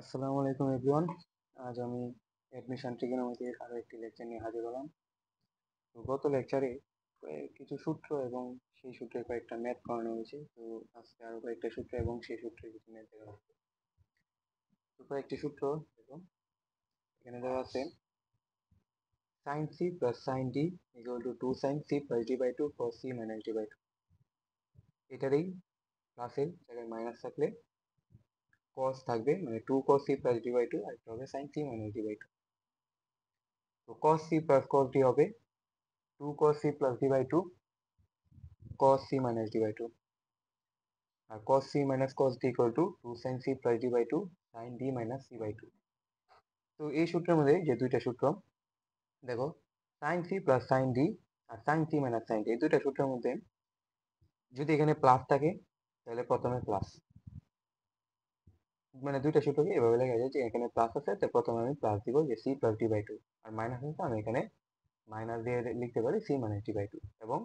আসসালামু আলাইকুম এভরিওয়ান। আজ আমি অ্যাডমিশন ট্রিগোনোমেট্রির আরো একটি লেকচার নিয়ে হাজির হলাম। তো গত লেকচারে কিছু সূত্র এবং সেই সূত্রের কয়েকটা ম্যাথ করানো হয়েছে। তো আজকে আরো কয়েকটা সূত্র এবং সেই সূত্রের কিছু ম্যাথ দেওয়া হবে। তো কয়েকটি সূত্র দেখো, এখানে দেওয়া আছে sin c plus sin d equal to 2 sin c plus d by 2 cos c minus d by 2। এটারই প্লাসের জায়গায় মাইনাস থাকলে cos থাকবে, মানে 2 cos c plus d by 2, আর একটা হবে sin c minus d by 2। তো cos c plus cos d হবে 2 cos c plus d by 2 cos c minus d by 2, R cos c minus cos d equal to 2 sin c plus d by 2 sin d minus c by 2। তো এই সূত্রের মধ্যে যে দুইটা সূত্র দেখো, sin c plus sin d আর sin c minus sin d, এই দুইটা সূত্রের মধ্যে যদি এখানে প্লাস থাকে তাহলে প্রথমে প্লাস, মানে দুইটা সূত্রকে এভাবে লেখা যায় যে এখানে প্লাস আছে তো প্রথমে আমি প্লাস দিব যে c plus d by 2, আর মাইনাস আছে আমি এখানে মাইনাস দিয়ে লিখতে পারি c minus d by 2। এবং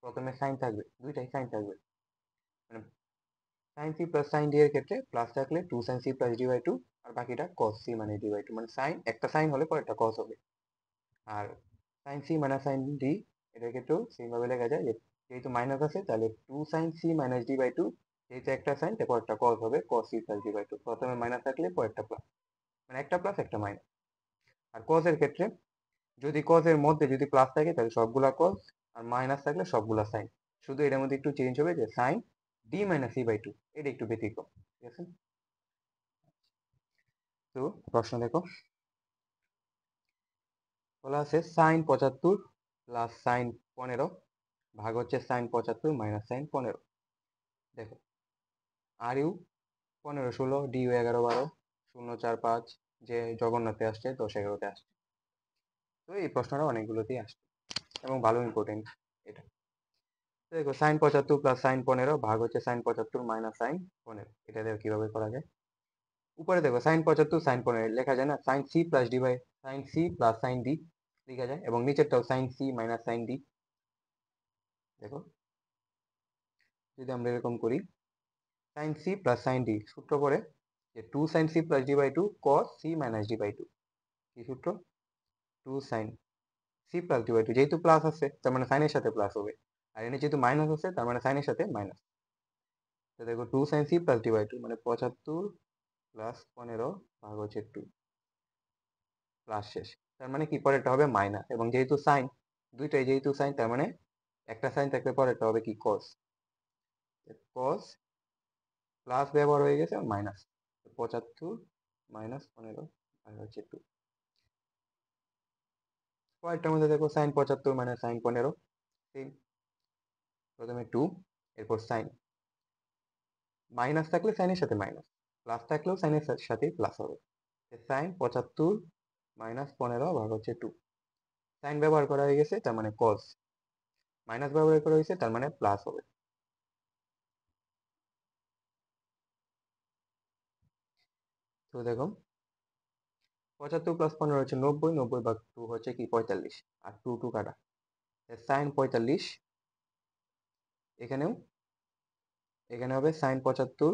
প্রথমে সাইন থাকবে, দুইটাই সাইন থাকবে, মানে sin c plus sin d এর ক্ষেত্রে প্লাস থাকলে 2 sin c plus d by 2, আর বাকিটা cos c মানে d by 2, মানে সাইন একটা সাইন হলে পরেরটা cos হবে। আর sin c minus sin d এটার ক্ষেত্রেও সেম ভাবে লেখা যায় যে যেহেতু মাইনাস আছে তাহলে 2 sin c minus d by 2, যেহেতু একটা সাইন তারপর পরেরটা cos হবে cos c plus d by 2, প্রথমে মাইনাস থাকলে পরেরটা প্লাস, মানে একটা প্লাস একটা মাইনাস। আর cos এর ক্ষেত্রে যদি cos এর মধ্যে যদি প্লাস থাকে তাহলে সবগুলা cos, আর মাইনাস থাকলে সবগুলা সাইন, শুধু এটার মধ্যে একটু চেঞ্জ হবে যে sin d minus c by 2, এটা একটু ব্যতিক্রম, ঠিক আছে। তো প্রশ্ন দেখো, বলা আছে sin 75 প্লাস sin 15 ভাগ হচ্ছে sin 75 মাইনাস sin 15। দেখো আর ইউ 15 16 ডি ইউ 11 12 0 4 5, যে জগন্নাথে আসছে 10 11তে আসছে। তো এই প্রশ্নটা অনেকগুলোতেই আসছে এবং ভালো ইম্পর্টেন্ট এটা। তো দেখো sin 75 প্লাস sin 15 ভাগ হচ্ছে sin 75 মাইনাস sin 15, এটা দেখো কিভাবে করা যায়। উপরে দেখো sin 75 sin 15 লেখা যায় না, sin c plus D by sin c plus sin d লেখা যায়, এবং নিচেরটাও sin c minus sin d। দেখো যদি আমরা এরকম করি sin c plus sin d সূত্র পড়ে যে 2 sin c plus d by 2 cos c minus d by 2। কি সূত্র? 2 sin c plus d by 2, যেহেতু প্লাস আছে তার মানে সাইনের সাথে প্লাস হবে, আর এখানে যেহেতু মাইনাস আছে তার মানে সাইনের সাথে মাইনাস। তো দেখো 2 sin c plus d by 2 মানে 75 প্লাস 15 ভাগ হচ্ছে 2 প্লাস শেষ, তার মানে কি পরেরটা হবে মাইনাস, এবং যেহেতু সাইন দুইটাই যেহেতু সাইন তার মানে একটা সাইন থাকলে পরেরটা হবে কি cos, cos প্লাস ব্যবহার হয়ে গেছে মাইনাস, 75 মাইনাস 15 আর হচ্ছে 2। পরেরটার মধ্যে দেখো sin 75 মাইনাস sin 15, সেম, প্রথমে 2 এরপর সাইন, মাইনাস থাকলে সাইনের সাথে মাইনাস, প্লাস থাকলেও সাইনের সাথে প্লাস হবে। sin 75 মাইনাস 15 ভাগ হচ্ছে 2, সাইন ব্যবহার করা হয়ে গেছে তার মানে cos, মাইনাস ব্যবহার করা হয়েছে তার মানে প্লাস হবে। তো দেখো 75 প্লাস 15 হচ্ছে 90, 90 ভাগ 2 হচ্ছে কি 45, আর 2 2 কাটা, সাইন 45, এখানেও এখানে হবে সাইন 75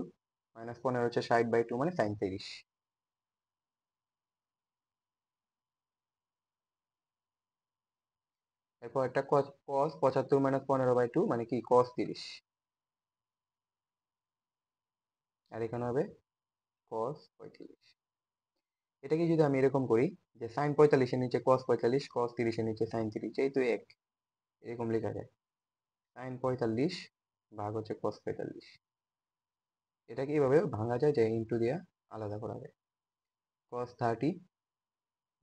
মাইনাস 15 হচ্ছে 60/2 মানে সাইন 30। এরপর একটা cos 75 মাইনাস 15/2 মানে কি cos 30, আর এখানে হবে cos 35। এটাকে যদি আমি এরকম করি যে সাইন 45 এর নিচে cos 45, cos 30 এর নিচে সাইন 30, যেহেতু এক, এরকম লেখা যায় সাইন 45 ভাগ হচ্ছে cos 45। এটাকে এইভাবে ভাঙা যায় যে ইন্টু দিয়ে আলাদা করা যায়, cos 30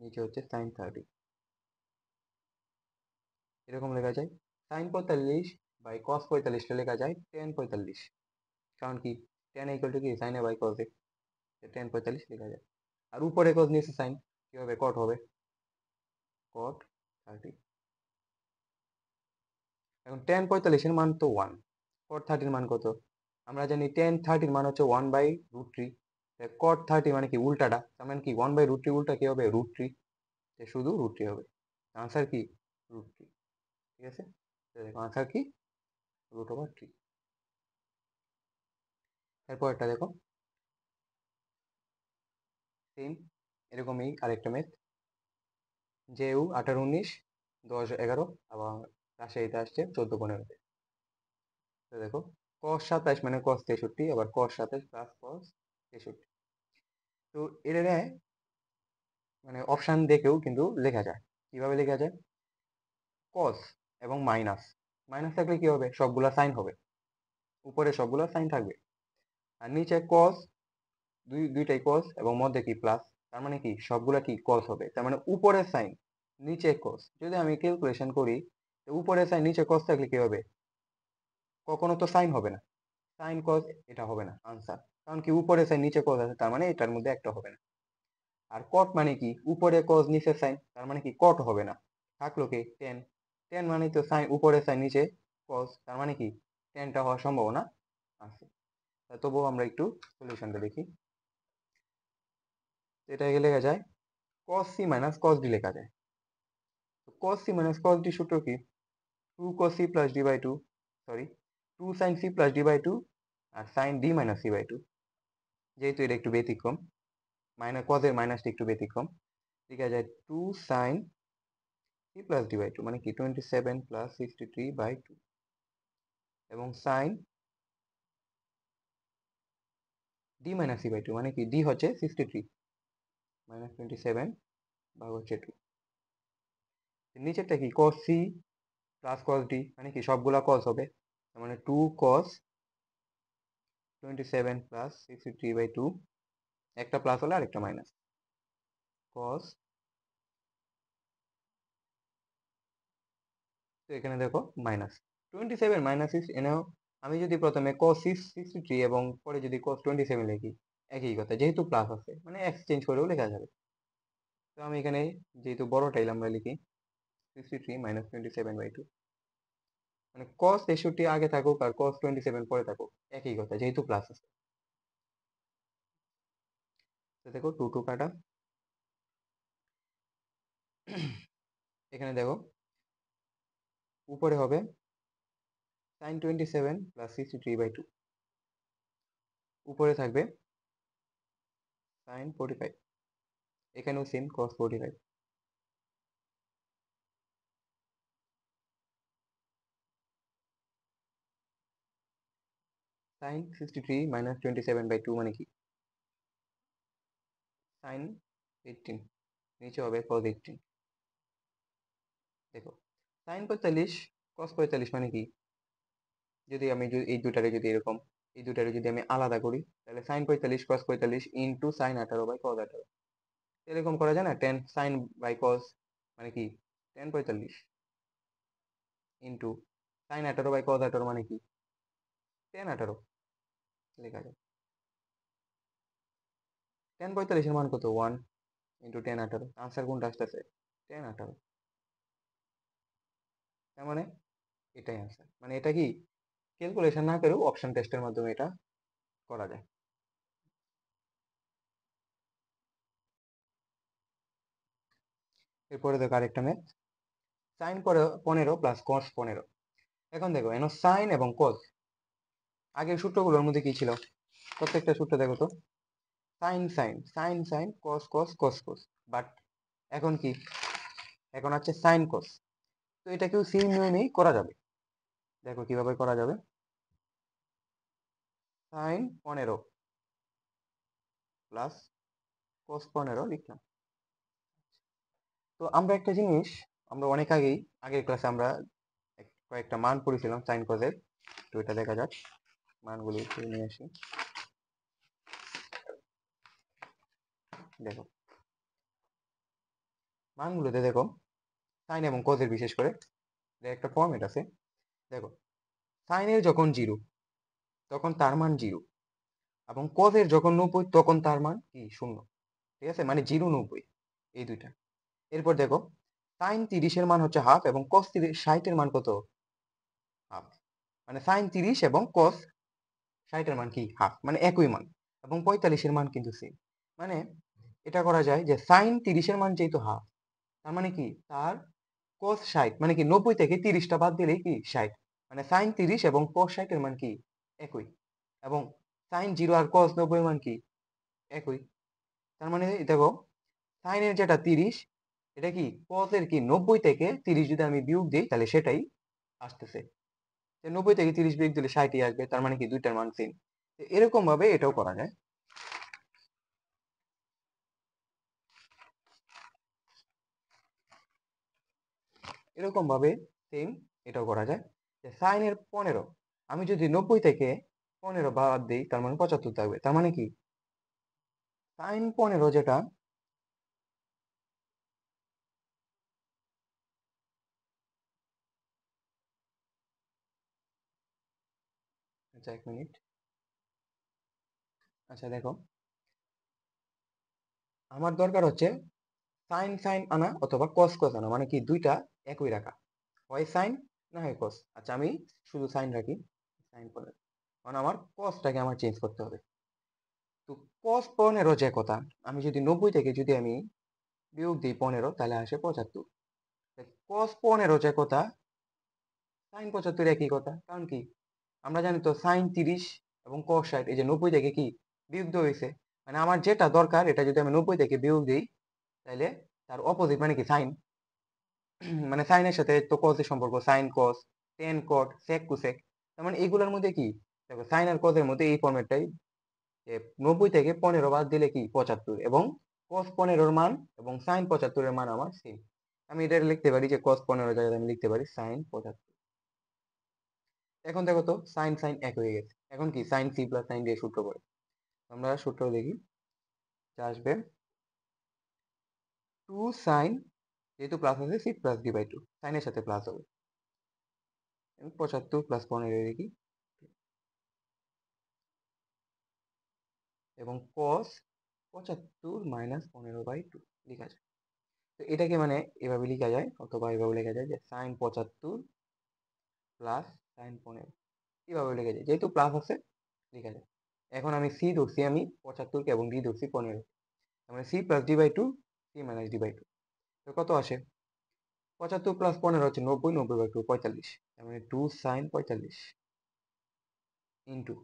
নিচে হচ্ছে সাইন 30, এরকম লেখা যায়। সাইন 45 বাই cos 45 টা লেখা যায় tan 45, কারণ কি tan ইকুয়াল টু কি sine A by cos A, tan 45 লেখা যায়। আর উপরে cos নিচে সাইন, কি হবে cot হবে, cot 30। এখন tan 45 এর মান তো 1, cot 30 এর মান কত? আমরা জানি tan 30 এর মান হচ্ছে 1/√3, cot 30 মানে কি উল্টাটা, তার মানে কি 1/√3 উল্টা কি হবে √3, শুধু √3 হবে। আনসার কি √3, ঠিক আছে। তো দেখো আনসার কি √3। এরপর একটা দেখো সেম এরকমই আরেকটা ম্যাথ, যেউ 18 19 10 11 এবং রাজশাহীতে আসছে 14 15-তে। তো দেখো cos 27 মানে cos 63, আবার cos 27 প্লাস cos 63। তো এটা মানে অপশন দেখেও কিন্তু লেখা যায়। কিভাবে লেখা যায়? cos এবং মাইনাস, মাইনাস থাকলে কি হবে? সবগুলা সাইন হবে, উপরে সবগুলা সাইন থাকবে, আর নিচে cos, দুইটাই cos এবং মধ্যে কি প্লাস, তার মানে কি সবগুলা কি cos হবে, তার মানে উপরে সাইন নিচে cos। যদি আমি ক্যালকুলেশন করি, তো উপরে সাইন নিচে cos থাকলে কি হবে? কখনো তো সাইন হবে না, সাইন cos এটা হবে না আনসার, কারণ কি উপরে সাইন নিচে cos আছে, তার মানে এটার মধ্যে একটা হবে না। আর cot মানে কি উপরে cos নিচে সাইন, তার মানে কি cot হবে না, থাকলো কি tan, tan মানে তো সাইন উপরে সাইন নিচে cos, তার মানে কি tanটা হওয়ার সম্ভাবনা আছে। তবুও আমরা একটু সলিউশনটা দেখি। এটা লেখা যায় cos c minus cos d লেখা যায়। cos c minus cos d সূত্র কি? 2 cos c plus d by 2, sorry 2 sin c plus d by 2 আর sin d minus c by 2। যেহেতু এটা একটু ব্যতিক্রম, cos এর মাইনাসটা একটু ব্যতিক্রম, লেখা যায় 2 sin c plus d by 2 মানে কি 27 প্লাস 63 বাই 2, এবং sin d minus c by 2 মানে কি d হচ্ছে 63 মাইনাস 27 ভাগ হচ্ছে 2। নিচেরটা কি cos c plus cos d মানে কি সবগুলা cos হবে, তার মানে 2 cos 27 প্লাস 63 বাই 2, একটা প্লাস হলে আরেকটা মাইনাস, cos, তো এখানে দেখো মাইনাস 27 মাইনাস 6 এনেও, আমি যদি প্রথমে cos 63 এবং পরে যদি cos 27 লিখি, একই কথা, যেহেতু প্লাস আছে মানে এক্সচেঞ্জ করেও লেখা যাবে। তো আমি এখানে যেহেতু বড়টাই আমরা লিখি 63 মাইনাস 27 বাই 2, মানে cos 63 আগে থাকুক আর cos 27 পরে থাকুক, একই কথা, যেহেতু প্লাস আছে। তো দেখো 2 2 কাটা, এখানে দেখো উপরে হবে sin 27 প্লাস 63 বাই 2, উপরে থাকবে sin 45, এখানেও same cos 45, sin 63 minus 27 by 2 মানে কি sin 18, নিচে হবে cos 18। দেখো sin 45 cos 45 মানে কি, যদি আমি এই দুটারে যদি এরকম, এই দুটারে যদি আমি আলাদা করি, তাহলে sin 45 cos 45 into sin 18 by cos 18, এরকম করা যায় না, tan sin বাই cos মানে কি tan 45 into sin 18 by cos 18 মানে কি tan 18 লেখা যায়। tan 45 এর মান কত? 1 ইন্টু tan 18, আনসার কোনটা আসতেছে? tan 18, তার মানে এটাই আনসার, মানে এটা কি ক্যালকুলেশন না করেও অপশন টেস্টের মাধ্যমে এটা করা যায়। এরপরে দেখো আরেকটা ম্যাথ, সাইন 15 প্লাস কস 15। এখন দেখো এনো সাইন এবং কস, আগের সূত্রগুলোর মধ্যে কি ছিল? প্রত্যেকটা সূত্র দেখো তো, sine sine sine sine cos cos cos cos, but এখন কি, এখন আছে সাইন কস। তো এটাকেও সেম নিয়মেই করা যাবে। দেখো কিভাবে করা যাবে, সাইন 15 প্লাস কস 15 লিখলাম। তো আমরা একটা জিনিস, আমরা অনেক আগেই আগের ক্লাসে আমরা কয়েকটা মান পড়েছিলাম সাইন কসের, তো এটা দেখা যাক, মানগুলো একটু নিয়ে আসি। দেখো মানগুলোতে দেখো সাইন এবং কজের বিশেষ করে একটা ফর্মেট আছে। দেখো সাইনের যখন 0 তখন তার মান 0, এবং কজের যখন 90 তখন তার মান কি 0, ঠিক আছে, মানে 0 90 এই দুইটা। এরপর দেখো সাইন 30 এর মান হচ্ছে হাফ এবং কস 60 এর মান কত? হাফ, মানে সাইন 30 এবং কস 60 এর মান কি হাফ, মানে একই মান, এবং 45 এর মান কিন্তু সেম। মানে এটা করা যায় যে সাইন 30 এর মান যেহেতু হাফ, তার মানে কি তার cos 60 মানে কি 90 থেকে 30টা বাদ দিলেই কি 60, মানে sin 30 এবং cos 60 এর মান কি একই, এবং sin 0 আর cos 90 এর মান কি একই। তার মানে দেখো সাইনের যেটা 30, এটা কি কজের কি 90 থেকে 30 যদি আমি বিয়োগ দিই তাহলে সেটাই আসতেছে। 90 থেকে 30 বিয়োগ দিলে 60ই আসবে, তার মানে কি দুইটার মান সেম। এরকম ভাবে এটাও করা যায়। এরকম ভাবে সেম এটাও করা যায় যে সাইনের 15, আমি যদি 90 থেকে 15 বাদ দিই তার মানে 75 থাকবে। তার মানে কি সাইন 15 যেটা, আচ্ছা 1 মিনিট, আচ্ছা দেখো আমার দরকার হচ্ছে সাইন সাইন আনা অথবা কস কস আনা, মানে কি দুইটা একই রাখা, হয় সাইন না হয় কস। আচ্ছা আমি শুধু সাইন রাখি, সাইন 15, কারণ আমার কসটাকে আমার চেঞ্জ করতে হবে। তো কস 15 যে কথা, আমি যদি 90 থেকে যদি আমি বিয়োগ দিই 15 তাহলে আসে 75। কস 15 যে কথা, সাইন 75 একই কথা। কারণ কি আমরা জানি তো সাইন 30 এবং কস 60, এই যে 90 থেকে কি বিয়োগ দেওয়া হয়েছে, মানে আমার যেটা দরকার এটা যদি আমি 90 থেকে বিয়োগ দিই তাহলে তার অপোজিট মানে কি সাইন, মানে সাইনের সাথে তো কজের সম্পর্ক, সাইন কস, টেন কট, সেক কুসেক। তার মানে এইগুলোর মধ্যে কি দেখো সাইন আর কজের মধ্যে এই ফরম্যাটটাই, যে 90 থেকে 15 বাদ দিলে কি 75, এবং কস 15 মান এবং সাইন 75 মান আমার সেম। আমি এটা লিখতে পারি যে কস 15 জায়গায় আমি লিখতে পারি সাইন 75। এখন দেখো তো সাইন সাইন এক হয়ে গেছে, এখন কি সাইন সি প্লাস সাইন দিয়ে সূত্র করে আমরা সূত্র দেখি, যা আসবে 2 সাইন, যেহেতু প্লাস আছে সি প্লাস ডি বাই 2, সাইনের সাথে প্লাস হবে, 75 প্লাস 15 দেখি, এবং cos 75 মাইনাস 15/2 লেখা যায়। তো এটাকে মানে এভাবে লেখা যায়, অথবা এভাবে লেখা যায় যে সাইন 75 প্লাস সাইন 15, এভাবে লেখা যায়, যেহেতু প্লাস আছে লেখা যায়। এখন আমি সি ধরছি, আমি 75 কে, এবং ডি ধরছি 15, মানে C plus D by 2, C minus D by 2। তো কত আসে 75 প্লাস 15 হচ্ছে 90, 90/2 45, তার মানে 2 সাইন 45 ইন্টু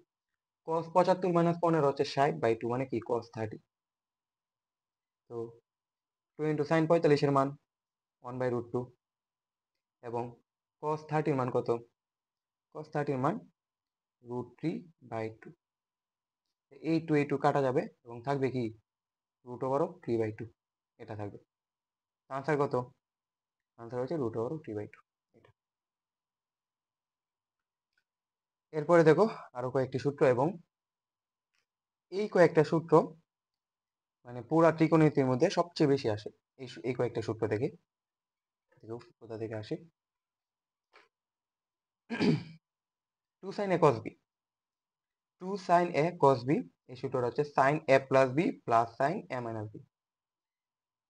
cos 75 মাইনাস 15 হচ্ছে 60/2, মানে কি cos 30। তো 2 ইন্টু সাইন 45 এর মান 1/√2, এবং cos 30 মান কত, cos 30 মান √3/2। এই টু কাটা যাবে এবং থাকবে কি √3/2, এটা থাকবে। আনসার কত, আনসার হচ্ছে √3/2 এটা। এরপরে দেখো আরো কয়েকটি সূত্র, এবং এই কয়েকটা সূত্র মানে পুরা ত্রিকোণমিতির মধ্যে সবচেয়ে বেশি আসে। এই কয়েকটা সূত্র থেকে, দেখো কোথা থেকে আসে। 2 sin a cos b, 2 sin a cos b, এই সূত্রটা হচ্ছে sin a plus b plus sin a minus b।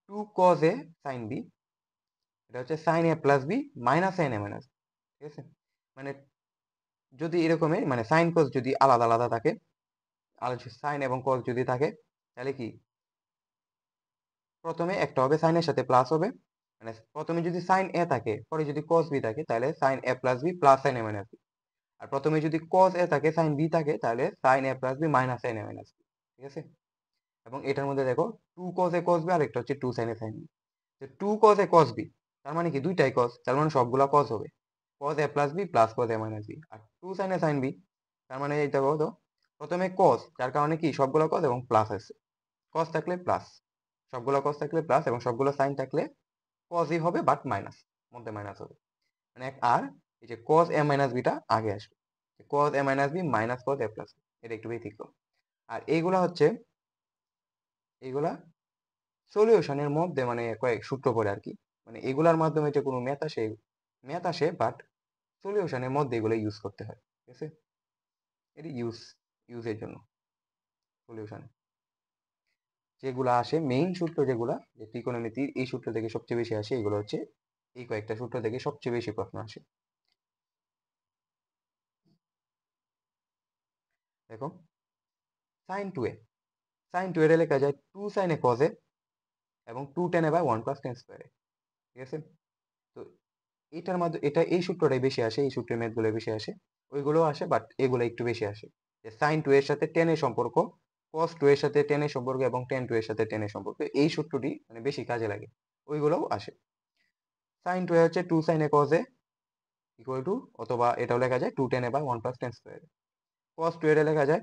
2 cos a sin b, এটা হচ্ছে sin a plus b minus sin a minus, ঠিক আছে। মানে যদি এরকমই মানে সাইন কস যদি আলাদা আলাদা থাকে, আলাদা সাইন এবং কস যদি থাকে, তাহলে কি প্রথমে একটা হবে সাইনের সাথে প্লাস হবে, মানে প্রথমে যদি সাইন এ থাকে পরে যদি কস বি থাকে তাহলে সাইন এ প্লাস বি প্লাস সাইন এ মাইনাস বি, আর প্রথমে যদি কস এ থাকে সাইন বি থাকে তাহলে সাইন এ প্লাস বি মাইনাস সাইন এ মাইনাস বি, ঠিক আছে। এবং এটার মধ্যে দেখো 2 cos a cos b, আর একটা হচ্ছে 2 sin a sin b। তো 2 cos a cos b, তার মানে কি দুইটাই cos, তার মানে সবগুলা cos হবে, cos a plus b plus cos a minus b। আর 2 sin a sin b, তার মানে এইটা বলতো প্রথমে cos, যার কারণে কি সবগুলা cos এবং প্লাস আছে, cos থাকলে প্লাস, সবগুলা cos থাকলে প্লাস, এবং সবগুলো sin থাকলে cosই হবে বাট মাইনাস, মধ্যে মাইনাস হবে। মানে আর এই যে cos a মাইনাস b টা আগে আসবে, cos a minus b minus cos a plus, এটা একটু ব্যতিক্রম। আর এইগুলা হচ্ছে, এইগুলা সলিউশনের মধ্যে মানে কয়েক সূত্র পড়ে আর কি, মানে এগুলার মাধ্যমে যে কোনো ম্যাথ আসে বাট সলিউশনের মধ্যে এগুলো ইউজ করতে হয়, ঠিক আছে। এটি ইউজের জন্য সলিউশন যেগুলো আসে, মেইন সূত্র যেগুলা যে ত্রিকোণমিতির এই সূত্র থেকে সবচেয়ে বেশি আসে, এগুলো হচ্ছে এই কয়েকটা সূত্র থেকে সবচেয়ে বেশি প্রশ্ন আসে। দেখো সাইন টু এ, সাইন টু এর লেখা যায় 2 সাইন এ কজ এ এবং 2 tan A by 1 plus tan স্কোয়ারে, ঠিক আছে। তো এটার মাধ্যমে এটা এই সূত্রটাই বেশি আসে, এই সূত্রের ম্যাথগুলো বেশি আসে, ওইগুলো আসে বাট এগুলো একটু বেশি আসে, যে সাইন টু এর সাথে টেন এর সম্পর্ক cos 2 এর সাথে tan এর সম্পর্ক এবং tan 2 এর সাথে tan এর সম্পর্ক, এই সূত্রটি মানে বেশি কাজে লাগে, ওইগুলোও আসে। sin 2 হচ্ছে 2 sin a cos a equal to, অথবা এটাও লেখা যায় 2 tan a by 1 plus tan square. cos 2 এর লেখা যায়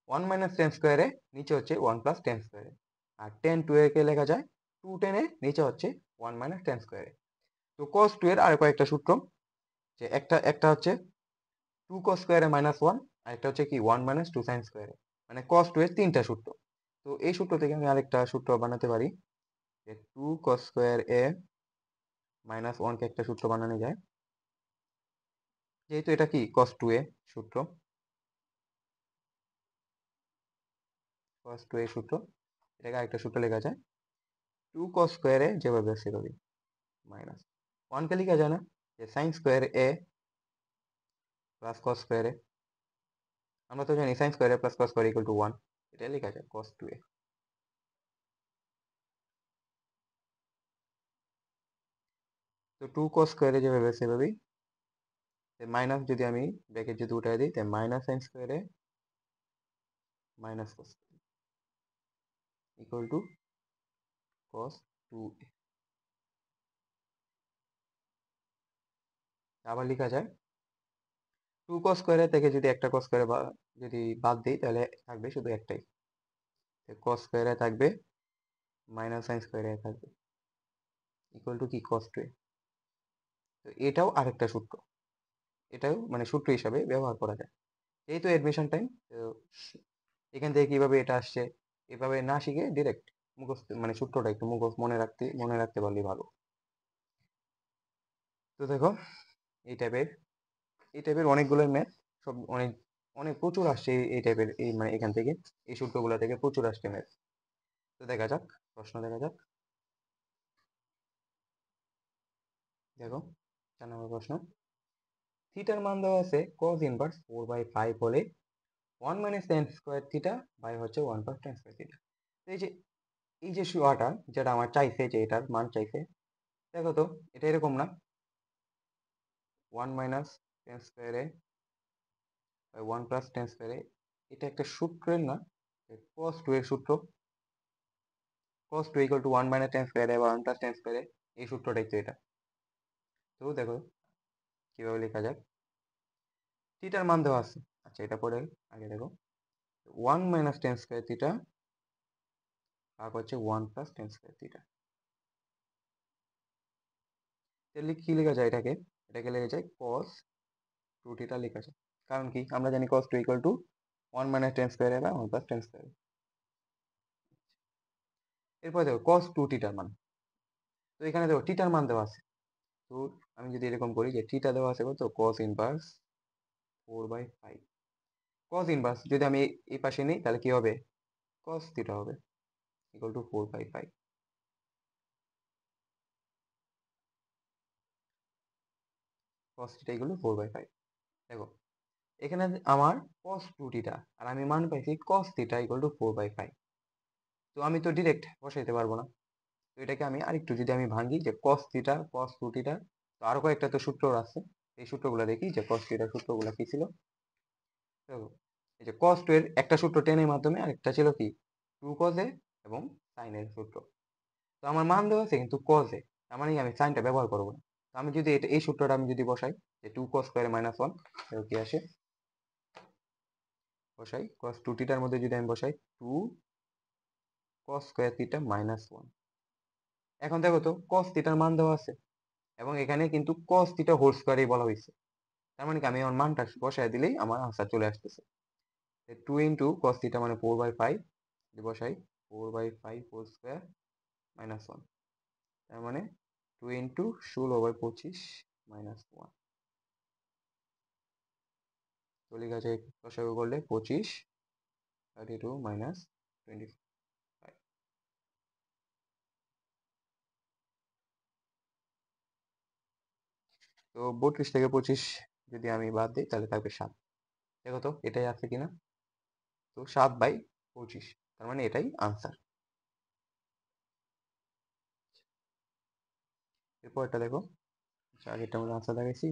1 মাইনাস tan স্কয়ার এ, নিচে হচ্ছে 1 প্লাস tan স্কয়ার এ। আর tan 2 এর কে লেখা যায় 2 tan a, নিচে হচ্ছে 1 মাইনাস tan স্কয়ার এ। তো cos 2 এর আর কয়েকটা সূত্র, যে একটা একটা হচ্ছে 2 cos স্কয়ার এ মাইনাস 1, আর একটা হচ্ছে কি 1 মাইনাস 2 sin স্কয়ার এ। মানে cos 2 এর তিনটা সূত্র। তো এই সূত্র থেকে আমি আরেকটা সূত্র বানাতে পারি, যে 2 cos স্কয়ার এ মাইনাস 1 কে একটা সূত্র বানানো যায়, যেহেতু এটা কি cos 2 এ সূত্র, cos 2 এর সূত্র, এটাকে আরেকটা সূত্র লেখা যায় 2 cos স্কয়ার এ, যেভাবে আছে এভাবেই, মাইনাস 1 কে লেখা যায় না, যে sin স্কয়ার এ প্লাস cos স্কয়ার এ। আমরা তো জানি sin square A plus cos square equal to 1, এটা লেখা যায় cos 2 এ। তো 2 cos স্কয়ার এ যেভাবে আছে এভাবেই, মাইনাস যদি আমি ব্র্যাকেট যদি উঠাই দিই, তাই minus sin square A minus cos equal to cos 2 এ। আবার লেখা যায় 2 cos স্কয়ার এ থেকে যদি একটা cos স্কয়ার যদি বাদ দিই, তাহলে থাকবে শুধু একটাই, cos স্কয়ার এ থাকবে মাইনাস sin স্কয়ার এ থাকবে ইকুয়াল টু কি cos 2 এ। তো এটাও আরেকটা সূত্র, এটাও মানে সূত্র হিসাবে ব্যবহার করা যায়। এই তো এডমিশন টাইম। তো এখান থেকে কিভাবে এটা আসছে, এভাবে না শিখে ডিরেক্ট মুখস্থ, মানে সূত্রটা একটু মুখস্থ মনে রাখতে পারলে ভালো। তো দেখো, এই টাইপের অনেকগুলো ম্যাথ, সব অনেক অনেক প্রচুর আসছে এই টাইপের, এই মানে এখান থেকে এই সূত্রগুলো থেকে প্রচুর আসছে ম্যাথ। তো দেখা যাক, প্রশ্ন দেখা যাক। দেখো 4 নম্বর প্রশ্ন, থিটার মান দেওয়া আছে cos ইনভার্স 4/5 হলে 1 minus tan square theta by হচ্ছে 1 প্লাস tan স্কয়ার থিটা। এই যে শোয়াটা যেটা আমার চাইছে, যে এটার মান চাইছে, দেখো তো এটা এরকম না, 1 minus tan square A by 1 plus tan square A, এটা একটা সূত্রের না, cos 2 এর সূত্র, cos 2 equal to 1 minus tan square A বা 1 প্লাস tan স্কয়ার এ, এই সূত্রটাই তো এটা। তো দেখো কিভাবে লেখা যায়, থিটার মান দেওয়া আছে, আচ্ছা এটা পরে আগে দেখো, 1 মাইনাস tan স্কয়ার থিটা ভাগ হচ্ছে 1 প্লাস tan স্কয়ার থিটা। তাহলে কি লেখা যায় এটাকে, লেখা যায় cos 2 থিটা লেখা যায়। কারণ কি, আমরা জানি cos 2 equal to 1 minus tan square A বা 1 প্লাস tan স্কয়ার এ। এরপর দেখো cos 2 থিটার মান, তো এখানে দেখো থিটার মান দেওয়া আছে। তো আমি যদি এরকম করি, যে থিটা দেওয়া আছে কত, cos ইনভার্স 4/5, cos ইনভার্স যদি আমি এই পাশে নিই, তাহলে কি হবে, cos থিটা হবে equal to 4/5, cos theta equal two 4/5। দেখো এখানে আমার cos 2 থিটা, আর আমি মান পাইছি cos থিটা ইকুয়াল টু 4/5। তো আমি তো ডিরেক্ট বসাইতে পারবো না, তো এটাকে আমি আরেকটু যদি আমি ভাঙি, যে cos থিটা cos 2 থিটা, তো আরো কয়েকটা তো সূত্র আছে, এই সূত্রগুলো দেখি, যে cos থিটার সূত্রগুলো কি ছিল। তো এই যে cos 2 এর একটা সূত্র টেনের মাধ্যমে, আরেকটা ছিল কি 2 cos a এবং sin এর সূত্র। তো আমার মান দেওয়া আছে কিন্তু cos a, তার মানে আমি সাইনটা ব্যবহার করবো না। তো আমি যদি এই সূত্রটা আমি যদি বসাই, যে 2 cos স্কয়ার মাইনাস 1, তাহলে কি আসে, বসাই cos 2 থিটার মধ্যে যদি আমি বসাই 2 cos স্কয়ার থিটা মাইনাস 1। এখন দেখো তো cos থিটার মান দেওয়া আছে, এবং এখানে কিন্তু cos থিটা হোল স্কয়ারই বলা হয়েছে। তার মানে কি, আমি আমার মানটা বসাই দিলেই আমার আনসার চলে আসতেছে। 2 ইন্টু cos থিটা মানে 4/5, বসাই 4/5 হোল স্কয়ার মাইনাস 1, তার মানে 2 ইন্টু 16/25 মাইনাস 1। তো লেখা যায় লসাগু করলে 25, 32 মাইনাস 25। তো 32 থেকে 25 যদি আমি বাদ দিই, তাহলে থাকবে 7। দেখো তো এটাই আছে কিনা, তো 7/25, তার মানে এটাই আনসার। এরপর এটা দেখো, আচ্ছা, আগেরটা আমরা আনসার দেখাইছি।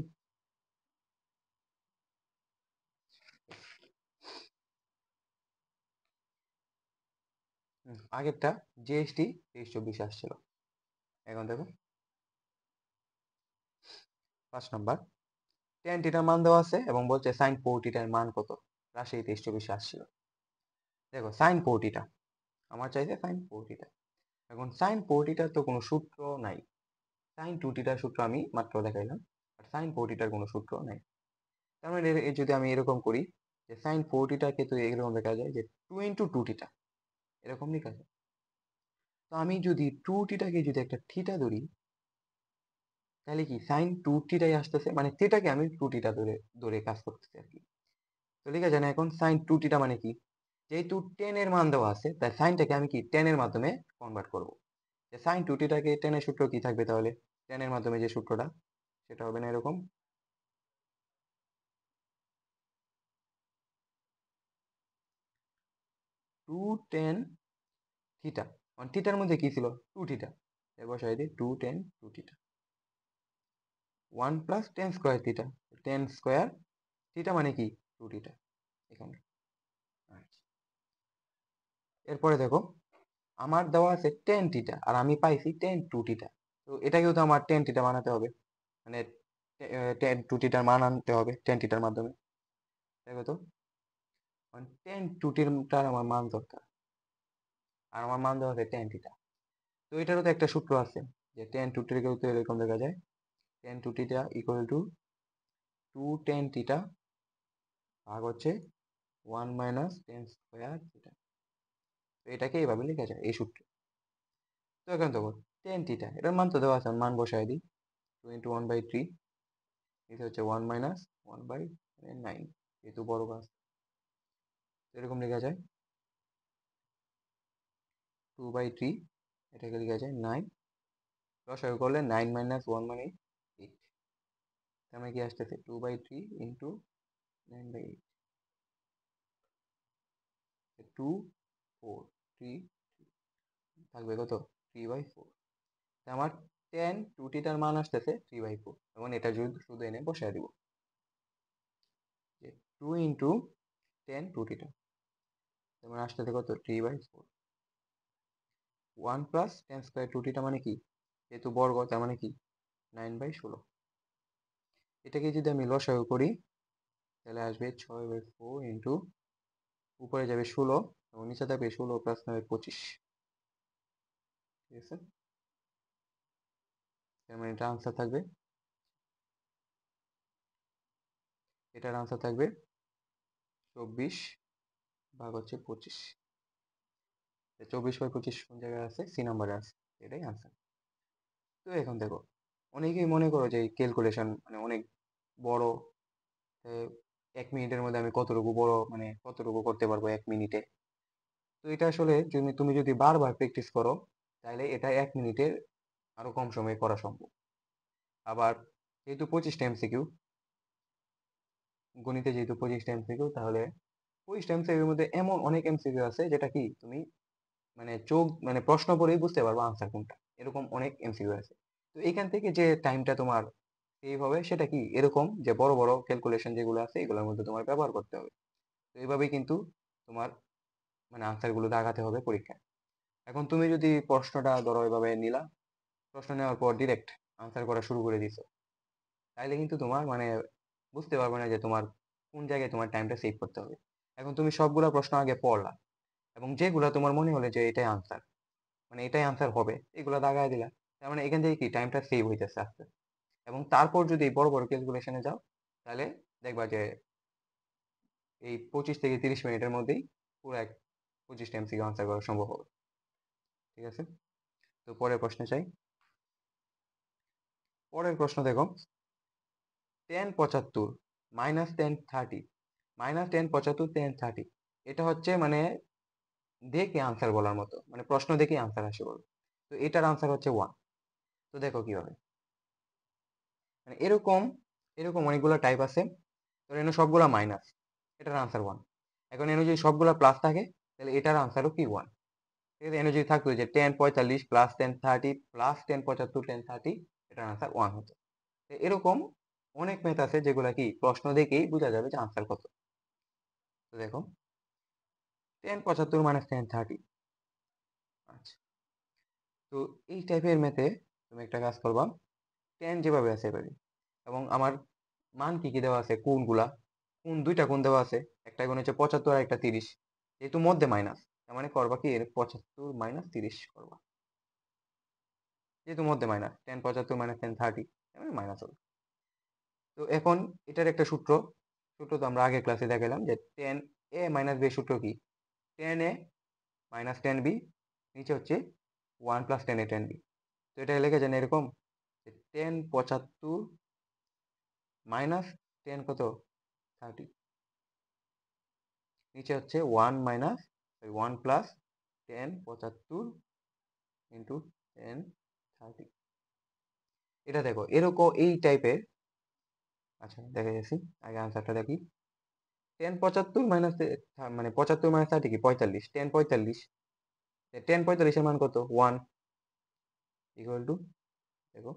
আগেরটা জিএসটি 23-24 আসছিল। এখন দেখো 5 নাম্বার, tan থিটার মান দেওয়া আছে এবং বলছে sin 4 থিটার মান কত, রাশি 23-24 আসছিল। দেখো sin 4 থিটা আমার চাইছে sin 4 থিটা। এখন sin 4 থিটার তো কোনো সূত্র নাই, sin 2 থিটার সূত্র আমি মাত্র দেখাইলাম, আর sin 4 থিটার কোনো সূত্র নাই। তার মানে যদি আমি এরকম করি যে sin 4 থিটাকে তো এরকম লেখা যায় যে 2 ইন্টু 2 থিটা, এরকম লেখা যায়। তো আমি যদি 2 থিটাকে যদি একটা থিটা ধরি, তাহলে কি sin 2 থিটাই আসতেছে, মানে থিটাকে আমি 2 থিটা ধরে ধরে কাজ করতেছি আর কি। তো লেখা যায় না এখন sin 2 থিটা মানে কি, যেহেতু tan এর মান দেওয়া আছে তাই সাইনটাকে আমি কি tan এর মাধ্যমে কনভার্ট করব। যে sin 2 থিটাকে tan এর সূত্র কি থাকবে তাহলে, tan এর মাধ্যমে যে সূত্রটা সেটা হবে না এরকম, 2 tan থিটা, মানে থিটার মধ্যে কি ছিল 2 থিটা, এর বসাই দিই 2 tan 2 theta 1 plus tan square theta, tan square theta মানে কি 2 থিটা এখানে। আচ্ছা, এরপরে দেখো আমার দেওয়া আছে tan থিটা আর আমি পাইছি tan 2 থিটা, তো এটাকেও তো আমার tan থিটা বানাতে হবে, মানে tan 2 থিটার মান আনতে হবে tan থিটার মাধ্যমে। দেখো তো মানে tan 2 থিটার আমার মান দরকার, আর আমার মান দেওয়া আছে tan থিটা। তো এটারও তো একটা সূত্র আছে যে tan 2 থিটাকেও তো এরকম দেখা যায়, tan 2 theta equal two 2 tan theta ভাগ হচ্ছে 1 মাইনাস tan স্কয়ার থিটা। তো এটাকে এইভাবে লেখা যায় এই সূত্রে। তো এখন দেখো tan থিটা এটার মান তো দেওয়া আছে, মান বসায় দিই 2 ইন্টু 1/3, এটা হচ্ছে 1 মাইনাস 1/9, যেহেতু বড় গাছ এরকম লেখা যায় 2/3, এটাকে লেখা যায় 9, লসাগু করলে 9 মাইনাস 1 মানে 8, তার মানে কি আসতেছে 2/3 ইন্টু 9/8, 2 4 3 থাকবে কত 3/4। আমার tan 2 থিটার মান আসতেছে 3/4, এবং এটা যদি শুধু এনে বসায় দিব যে 2 ইন্টু tan 2 থিটা, তার আসতেছে কত 3/4, 1 প্লাস tan স্কয়ার 2 থিটা মানে কি, যেহেতু বর্গ তার মানে কি 9/16। এটাকে যদি আমি লসাগু করি তাহলে আসবে 6/4 ইন্টু উপরে যাবে 16 এবং নিচে থাকবে 16 প্লাস 9 25, ঠিক আছে। তার মানে এটা আনসার থাকবে, এটার আনসার থাকবে 24 ভাগ হচ্ছে 25। 24/25 কোন জায়গায় আছে, সি নাম্বারে আছে, এটাই আনসার। তো এখন দেখো অনেকেই মনে করো যে ক্যালকুলেশন মানে অনেক বড়, এ, 1 মিনিটের মধ্যে আমি কতটুকু বড় মানে কতটুকু করতে পারবো 1 মিনিটে। তো এটা আসলে যদি তুমি যদি বারবার প্র্যাকটিস করো তাহলে এটা 1 মিনিটে আরো কম সময়ে করা সম্ভব। আবার যেহেতু 25টা এমসিকিউ, গণিতে যেহেতু 25টা এমসিকিউ, তাহলে 25টা এমসিকিউর মধ্যে এমন অনেক এমসিকিউ আছে যেটা কি তুমি মানে চোখ মানে প্রশ্ন পড়েই বুঝতে পারবো আনসার কোনটা, এরকম অনেক এমসিকিউ আছে। তো এখান থেকে যে টাইমটা তোমার সেভ হবে সেটা কি এরকম যে বড় বড় ক্যালকুলেশন যেগুলো আছে এগুলোর মধ্যে তোমার ব্যবহার করতে হবে। তো এইভাবেই কিন্তু তোমার মানে আনসার গুলো দাগাতে হবে পরীক্ষায়। এখন তুমি যদি প্রশ্নটা ধরো এভাবে নিলা, প্রশ্ন নেওয়ার পর ডিরেক্ট আনসার করা শুরু করে দিছো, তাইলে কিন্তু তোমার মানে বুঝতে পারবে না যে তোমার কোন জায়গায় তোমার টাইমটা সেভ করতে হবে। এখন তুমি সবগুলা প্রশ্ন আগে পড়লা এবং যেগুলা তোমার মনে হলে যে এটাই আনসার, মানে এটাই আনসার হবে, এগুলো দাগায় দিলা, তার মানে এখান থেকে কি টাইমটা সেভ হইতেছে আস্তে। এবং তারপর যদি বড় বড় ক্যালকুলেশনে যাও তাহলে দেখবা যে এই 25 থেকে 30 মিনিটের মধ্যেই পুরো 25টা এমসিকিউ আনসার করা সম্ভব হবে, ঠিক আছে। তো পরের প্রশ্নে চাই, পরের প্রশ্ন দেখো tan 75 minus tan 30 minus tan 75 tan 30, এটা হচ্ছে মানে দেখে আনসার বলার মতো, মানে প্রশ্ন দেখে আনসার আসে বলো। তো এটার আনসার হচ্ছে 1। তো দেখো কি হবে, মানে এরকম এরকম অনেকগুলো টাইপ আছে, তো এখানে সবগুলা মাইনাস, এটার আনসার 1। এখন এখানে যদি সবগুলা প্লাস থাকে তাহলে এটার আনসারও কি 1, ঠিক আছে। এখানে যদি থাকতো যে tan 45 plus tan 30 plus tan 75 tan 30, এটার আনসার 1 হতো। তো এরকম অনেক ম্যাথ আছে যেগুলা কি প্রশ্ন দেখেই বোঝা যাবে যে আনসার কত। তো দেখো tan 75 মাইনাস tan 30, আচ্ছা, তো এই টাইপের ম্যাথে তুমি একটা কাজ করবা, টেন যেভাবে আছে এভাবে, এবং আমার মান কি কি দেওয়া আছে, কোণগুলা, কোণ দুইটা কোণ দেওয়া আছে, একটা কোণ হচ্ছে 75 আর একটা 30, যেহেতু মধ্যে মাইনাস, তার মানে করবা কি এর 75 মাইনাস 30 করবা, যেহেতু মধ্যে মাইনাস, টেন 75 মাইনাস টেন 30, মানে মাইনাস হবে। তো এখন এটার একটা সূত্র, সূত্র তো আমরা আগের ক্লাসে দেখালাম যে টেন এ মাইনাস বি সূত্র কি, ten A minus tan B, নিচে হচ্ছে one plus tan A tan B. তো এটা লিখে যান এরকম, টেন 75 মাইনাস টেন কত 30, নিচে হচ্ছে one minus one plus ten 75 into ten 30। এটা দেখো এরকম এই টাইপের। আচ্ছা দেখা যাচ্ছি, আগে আনসারটা দেখি। টেন 75 মাইনাস, মানে 75 মাইনাস 30 কি 45, টেন 45, টেন 45 এর মান কত ওয়ান, ইকুয়াল টু, দেখো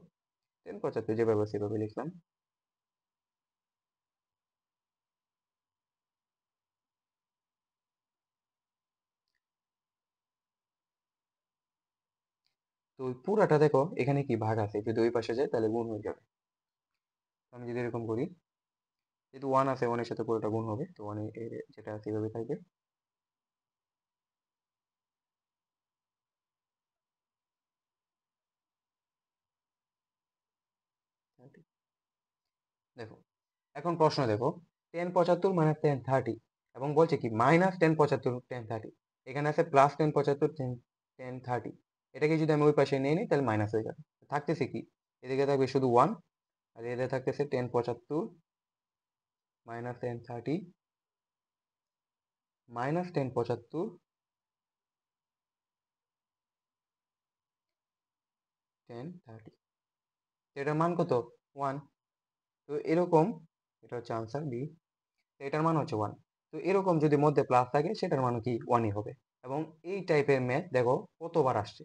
টেন 75 যেভাবে সেভাবে লিখলাম। তো ওই পুরাটা দেখো এখানে কি ভাগ আছে, যদি ওই পাশে যায় তাহলে গুণ হয়ে যাবে। আমি যদি এরকম করি, যেহেতু ওয়ান আছে, ওয়ানের সাথে পুরোটা গুণ হবে, তো ওয়ানে যেটা আছে এভাবে থাকবে। দেখো এখন প্রশ্ন দেখো, টেন 75 মাইনাস টেন 30, এবং বলছে কি মাইনাস টেন 75 টেন 30, এখানে আছে প্লাস টেন 75 টেন টেন 30, এটাকে যদি আমি ওই পাশে নিয়ে নিই তাহলে মাইনাস হয়ে যাবে। থাকতেছে কি, এদিকে থাকবে শুধু ওয়ান, আর এদিকে থাকতেছে ten 75 minus ten 30 minus ten 75 ten 30, এটার মান কত ওয়ান। তো এরকম, এটা হচ্ছে আনসার বি, এটার মান হচ্ছে ওয়ান। তো এরকম যদি মধ্যে প্লাস থাকে সেটার মান কি ওয়ানই হবে। এবং এই টাইপের ম্যাথ দেখো কতবার আসছে।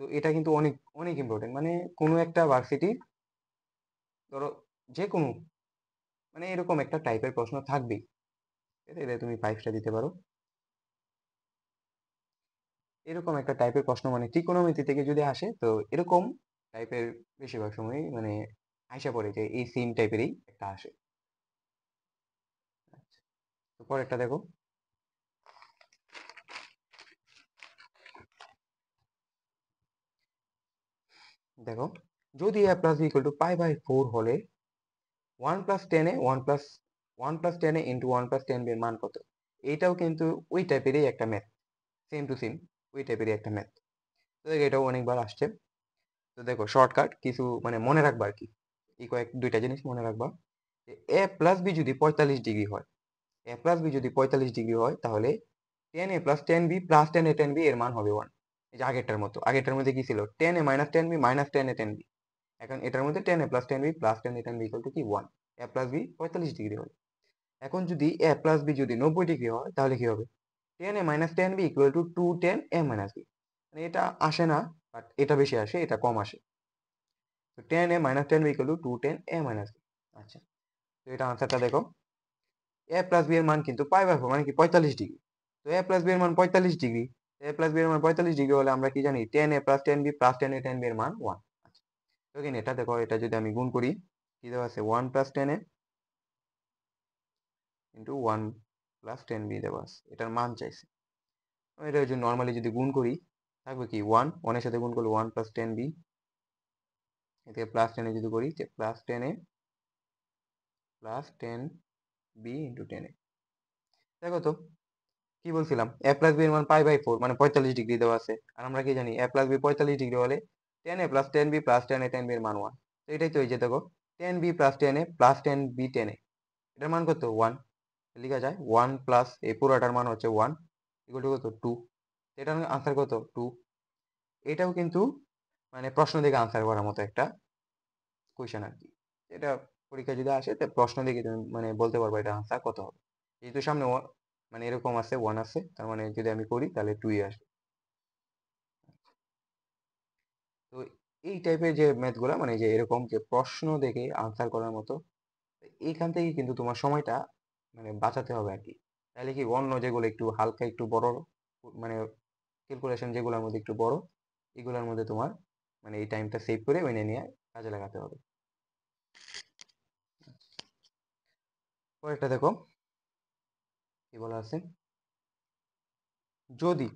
তো এটা কিন্তু অনেক অনেক ইম্পর্টেন্ট, মানে কোনো একটা ভার্সিটি, ধরো যে কোনো, মানে এরকম একটা টাইপের প্রশ্ন থাকবেই, এটা তুমি 5টা দিতে পারো। এরকম একটা টাইপের প্রশ্ন মানে ত্রিকোণমিতি থেকে যদি আসে, তো এরকম টাইপের বেশিরভাগ সময় মানে আশা পড়ে যে এই সেম টাইপেরই একটা আসে। আচ্ছা, তো পরেরটা দেখো, দেখো যদি a plus B equal to pi by four হলে ওয়ান প্লাস টেনে ওয়ান প্লাস টেনে ইন্টু ওয়ান প্লাস টেন এর মান কত। এইটাও কিন্তু ওই টাইপেরই একটা ম্যাথ, সেম টু সেম ওই টাইপেরই একটা ম্যাথ। তো এটাও অনেকবার আসছে। তো দেখো শর্টকাট কিছু মানে মনে রাখবা আর কি, এই দুইটা জিনিস মনে রাখবা। এ প্লাস বি যদি 45 ডিগ্রি হয়, এ প্লাস বি যদি 45 ডিগ্রি হয়, তাহলে tan A plus tan B plus tan A tan B এর মান হবে ওয়ান। এই যে আগেরটার মতো, আগেরটার মধ্যে কি ছিল, tan A minus tan B minus tan A tan B, এখন এটার মধ্যে tan A plus tan B plus tan A tan B equal to কি one. A plus B 45 degree হয়। এখন যদি এ প্লাস বি যদি 90 ডিগ্রি হয়, তাহলে কি হবে, tan A minus tan B equal to two tan A minus B. মানে এটা আসে না, বাট এটা বেশি আসে, এটা কম আসে। তো tan A minus tan B equal to two tan A minus B. আচ্ছা, তো এটা আনসারটা দেখো, এ প্লাস বি এর মান কিন্তু পাই বাই ফোর মানে কি 45 ডিগ্রি। তো এ প্লাস বি এর মান 45 ডিগ্রি, এ প্লাস বি এর মান 45 ডিগ্রি হলে আমরা কি জানি, tan A plus tan B plus tan A tan B এর মান ওয়ান। আচ্ছা, তো এখানে এটা দেখো, এটা যদি আমি গুণ করি, কি দেওয়া আছে, one plus tan A into one plus tan B দেওয়া আছে, এটার মান চাইছে। এটা যদি নর্মালি যদি গুণ করি, থাকবে কি ওয়ান, ওয়ানের সাথে গুণ করলে ওয়ান প্লাস টেন বি, এতে প্লাস টেনে যদি করি, plus tan A plus tan B into tan A. দেখো তো কি বলছিলাম, এ প্লাস বি এর মান পাই বাই ফোর মানে 45 ডিগ্রি দেওয়া আছে, আর আমরা কি জানি এ প্লাস বি 45 ডিগ্রি হলে tan A plus tan B plus tan A tan B এর মান ওয়ান। তো এটাই তো, এই যে দেখো tan B plus tan A plus tan B tan A, এটার মান কত ওয়ান, লেখা যায় ওয়ান প্লাস এই পুরোটার মান হচ্ছে ওয়ান, ইকুয়াল টু কত টু, এটার আনসার কত টু। এটাও কিন্তু মানে প্রশ্ন থেকে আনসার করার মতো একটা কোয়েশ্চেন আর কি। এটা পরীক্ষা যদি আসে, তো প্রশ্ন দেখে তুমি মানে বলতে পারবো এটা আনসার কত হবে। যেহেতু সামনে মানে এরকম আছে ওয়ান আছে, তার মানে যদি আমি করি তাহলে টুই আসবে। তো এই টাইপের যে ম্যাথ গুলা, মানে যে এরকম যে প্রশ্ন দেখে আনসার করার মতো, এইখান থেকে কিন্তু তোমার সময়টা মানে বাঁচাতে হবে আর কি। তাহলে কি অন্য যেগুলো একটু হালকা একটু বড় মানে ক্যালকুলেশন যেগুলোর মধ্যে একটু বড়, এগুলোর মধ্যে তোমার মানে এই টাইমটা সেভ করে ওইনে নিয়ে কাজে লাগাতে হবে। পরেরটা দেখো কি বলা আছে, যদি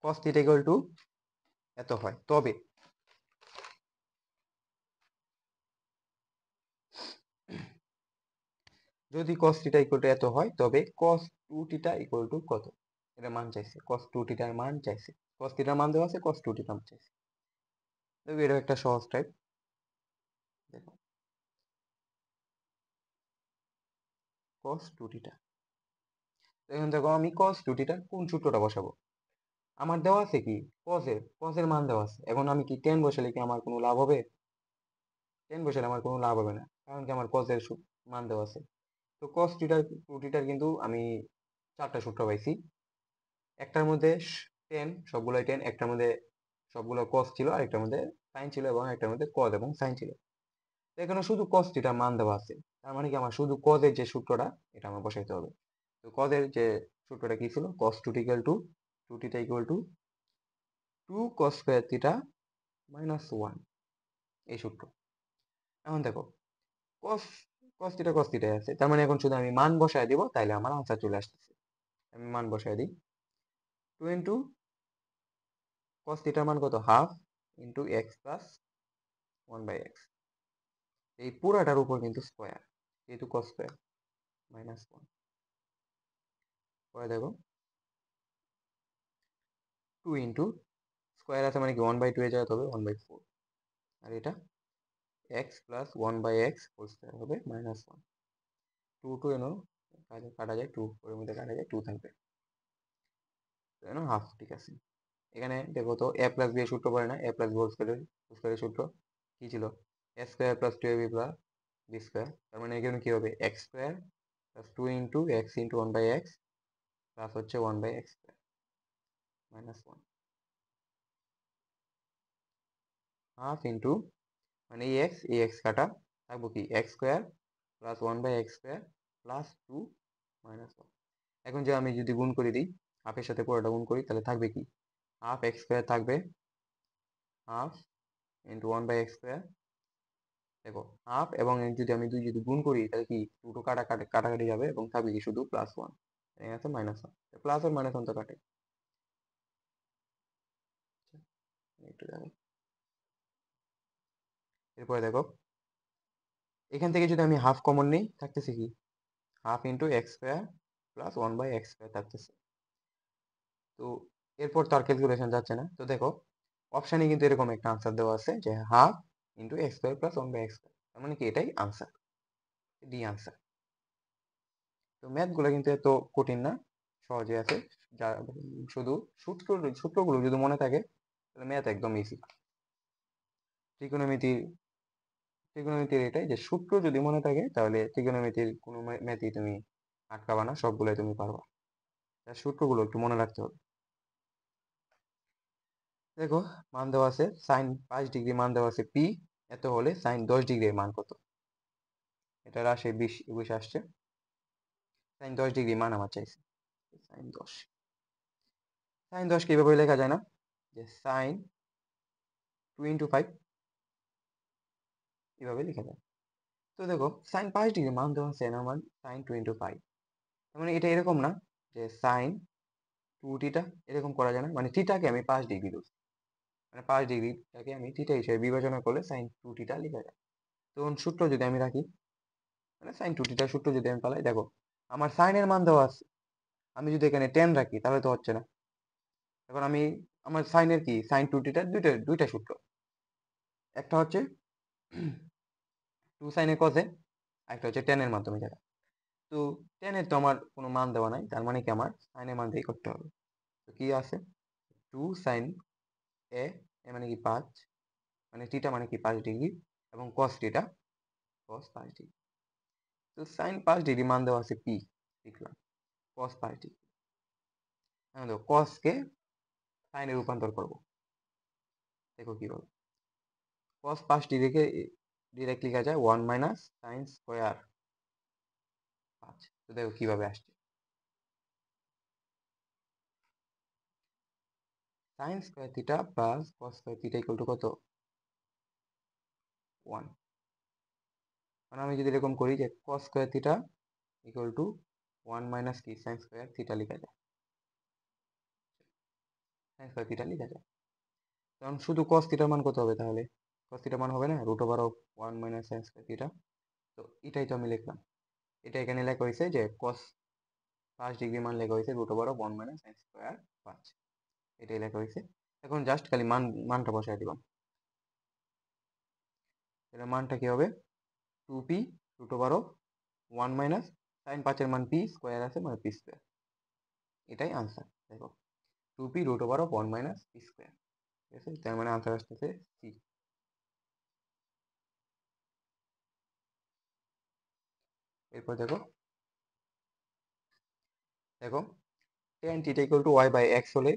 cos থিটা ইকুয়াল টু এত হয় তবে যদি cos থিটা ইকুয়াল টু এত হয় তবে cos 2 থিটা ইকুয়াল টু কত, এটা মান চাইছে, cos 2 থিটার মান চাইছে, cos থিটার মান দেওয়া আছে, cos 2 থিটার মান চাইছে। দেখো এটা একটা সহজ টাইপ। দেখো cos 2 থিটা, এখন দেখো আমি cos 2 থিটার কোন সূত্রটা বসাবো, আমার দেওয়া আছে কি cos এর মান দেওয়া আছে, এখন আমি কি tan বসালে কি আমার কোনো লাভ হবে, tan বসালে আমার কোনো লাভ হবে না, কারণ কি আমার cos এর মান দেওয়া আছে। তো cos থিটার 2 থিটার কিন্তু আমি 4টা সূত্র পাইছি, একটার মধ্যে tan সবগুলোই tan, একটার মধ্যে সবগুলো cos ছিল, আরেকটার মধ্যে sin ছিল, এবং একটার মধ্যে cos এবং sin ছিল। তো এখানে শুধু cos থিটার মান দেওয়া আছে, তার মানে কি আমার শুধু cos এর যে সূত্রটা এটা আমার বসাইতে হবে। তো cos এর যে সূত্রটা কি ছিল, cos 2 equal two 2 theta equal two 2 cos square theta minus 1, এই সূত্র। এখন দেখো cos cos থিটা আছে, তার মানে এখন শুধু আমি মান বসায় দিব তাইলে আমার আনসার চলে আসতেছে। আমি মান বসায় দিই, 2 ইন্টু cos থিটার মান কত, half into x plus 1/x, এই পুরাটার উপর কিন্তু স্কোয়ার, যেহেতু cos স্কোয়ার মাইনাস 1। পরে দেখো 2 ইন্টু স্কোয়ার আছে মানে কি 1/2 এ যায় তবে 1/4, আর এটা x plus 1/x whole square হবে মাইনাস 1। 2 2 এনো কাটা যায়, 2 এর মধ্যে কাটা যায়, 2 থাকবে, এনো হাফ, ঠিক আছে। এখানে দেখো তো a প্লাস বি এর সূত্র পড়ে না, a প্লাস বি হোল স্কোয়ারের সূত্র কি ছিল, a square plus 2ab plus B square, তার মানে এখানে কি হবে x square plus 2 into x into 1/x plus হচ্ছে 1/x square minus 1, half into মানে এই এক্স কাটা থাকবো কি x square plus 1/x square plus 2 minus 1। এখন যে আমি যদি গুণ করে দিই, হাফের সাথে পুরোটা গুণ করি, তাহলে থাকবে কি হাফ এক্স স্কোয়ার থাকবে, হাফ ইন্টু 1/x স্কোয়ার, দেখো হাফ এবং যদি আমি যদি গুণ করি তাহলে কি দুটো কাটাকাটি যাবে এবং থাকবে কি শুধু প্লাস 1, এখানে আছে মাইনাস 1, প্লাস আর মাইনাস 1 তো কাটে। একটু দেখো, এরপরে দেখো এখান থেকে যদি আমি হাফ কমন নিই থাকতেছে কি half into x square plus 1/x square থাকতেছে। তো এরপর তো আর ক্যালকুলেশন যাচ্ছে না, তো দেখো অপশানে কিন্তু এরকম একটা আনসার দেওয়া আছে যে half into x square plus 1/x square, তার মানে কি এটাই আনসার, ডি আনসার। তো ম্যাথগুলো কিন্তু এত কঠিন না, সহজে আছে, যা শুধু সূত্রগুলো যদি মনে থাকে তাহলে ম্যাথ একদম ইজি। ত্রিকোণমিতির ত্রিকোণমিতির এটাই যে সূত্র যদি মনে থাকে তাহলে ত্রিকোণমিতির কোনো ম্যাথই তুমি আটকাবা না, সবগুলোই তুমি পারবা, তার সূত্রগুলো একটু মনে রাখতে হবে। দেখো মান দেওয়া আছে সাইন 5 ডিগ্রি মান দেওয়া আছে পি, এত হলে সাইন 10 ডিগ্রির মান কত, এটা রাশি 20 21 আসছে, সাইন 10 ডিগ্রি মান আমার চাইছে, সাইন 10 কিভাবে লেখা যায় না, যে সাইন 2 × 5 এভাবে লেখা যায়। তো দেখো সাইন 5 ডিগ্রি মান দেওয়া আছে না, মান সাইন 2 × 5, তার মানে এটা এরকম না যে সাইন 2 থিটা, এরকম করা যায় না, মানে থিটাকে আমি 5 ডিগ্রি দিচ্ছি, মানে 5 ডিগ্রিটাকে আমি থিটা হিসেবে বিবেচনা করলে সাইন 2 থিটা লেখা যায়। তখন সূত্র যদি আমি রাখি, মানে সাইন 2 থিটার সূত্র যদি আমি পালাই, দেখো আমার সাইনের মান দেওয়া আছে, আমি যদি এখানে 10 রাখি তাহলে তো হচ্ছে না। এখন আমি আমার সাইনের কি সাইন 2 থিটার দুইটা সূত্র, একটা হচ্ছে 2 সাইনে কজে, একটা হচ্ছে 10 এর মাধ্যমে যেটা। তো 10 এর তো আমার কোনো মান দেওয়া নাই, তার মানে কি আমার সাইনের মান দিয়ে করতে হবে। তো কি আছে 2 সাইন এ, এ মানে কি 5, মানে থিটা মানে কি 5 ডিগ্রি, এবং কস থিটা কস 5 ডিগ্রি। তো সাইন 5 ডিগ্রি মান দেওয়া আছে পি, লিখলাম কস 5 ডিগ্রি। এখন দেখো কসকে সাইনে রূপান্তর করব, দেখো কিভাবে, কস 5 ডিগ্রিকে ডিরেক্ট লেখা যায় 1 মাইনাস সাইন স্কোয়ার 5। তো দেখো কিভাবে আসছে, sign square theta plus cos square theta equal two কত? 1। মানে আমি যদি এরকম করি যে কস square theta equal to 1 minus কি সাইন স্কোয়ার থিটা লেখা যায়, সাইন স্কোয়ার থিটা লেখা যায়। কারণ শুধু কস থিটার মান কত হবে তাহলে? কস থিটার মান হবে না root over of 1 minus sine square theta. তো এটাই তো আমি লিখলাম। এটা এখানে লেখা হয়েছে যে কস 5 ডিগ্রি মান লেখা হয়েছে root over of 1 minus sine square 5, এটাই লেখা হয়েছে। এখন জাস্ট খালি মানটা বসায় দিলাম। এটা মানটা কি হবে? 2p root over of 1 minus sine 5-এর মান পি স্কোয়ার আছে মানে পি স্কোয়ার, এটাই আনসার। দেখো 2p root over of 1 minus P square, ঠিক আছে? তার মানে আনসার আসতেছে সি। এরপর দেখো দেখো tan theta equal to y by x হলে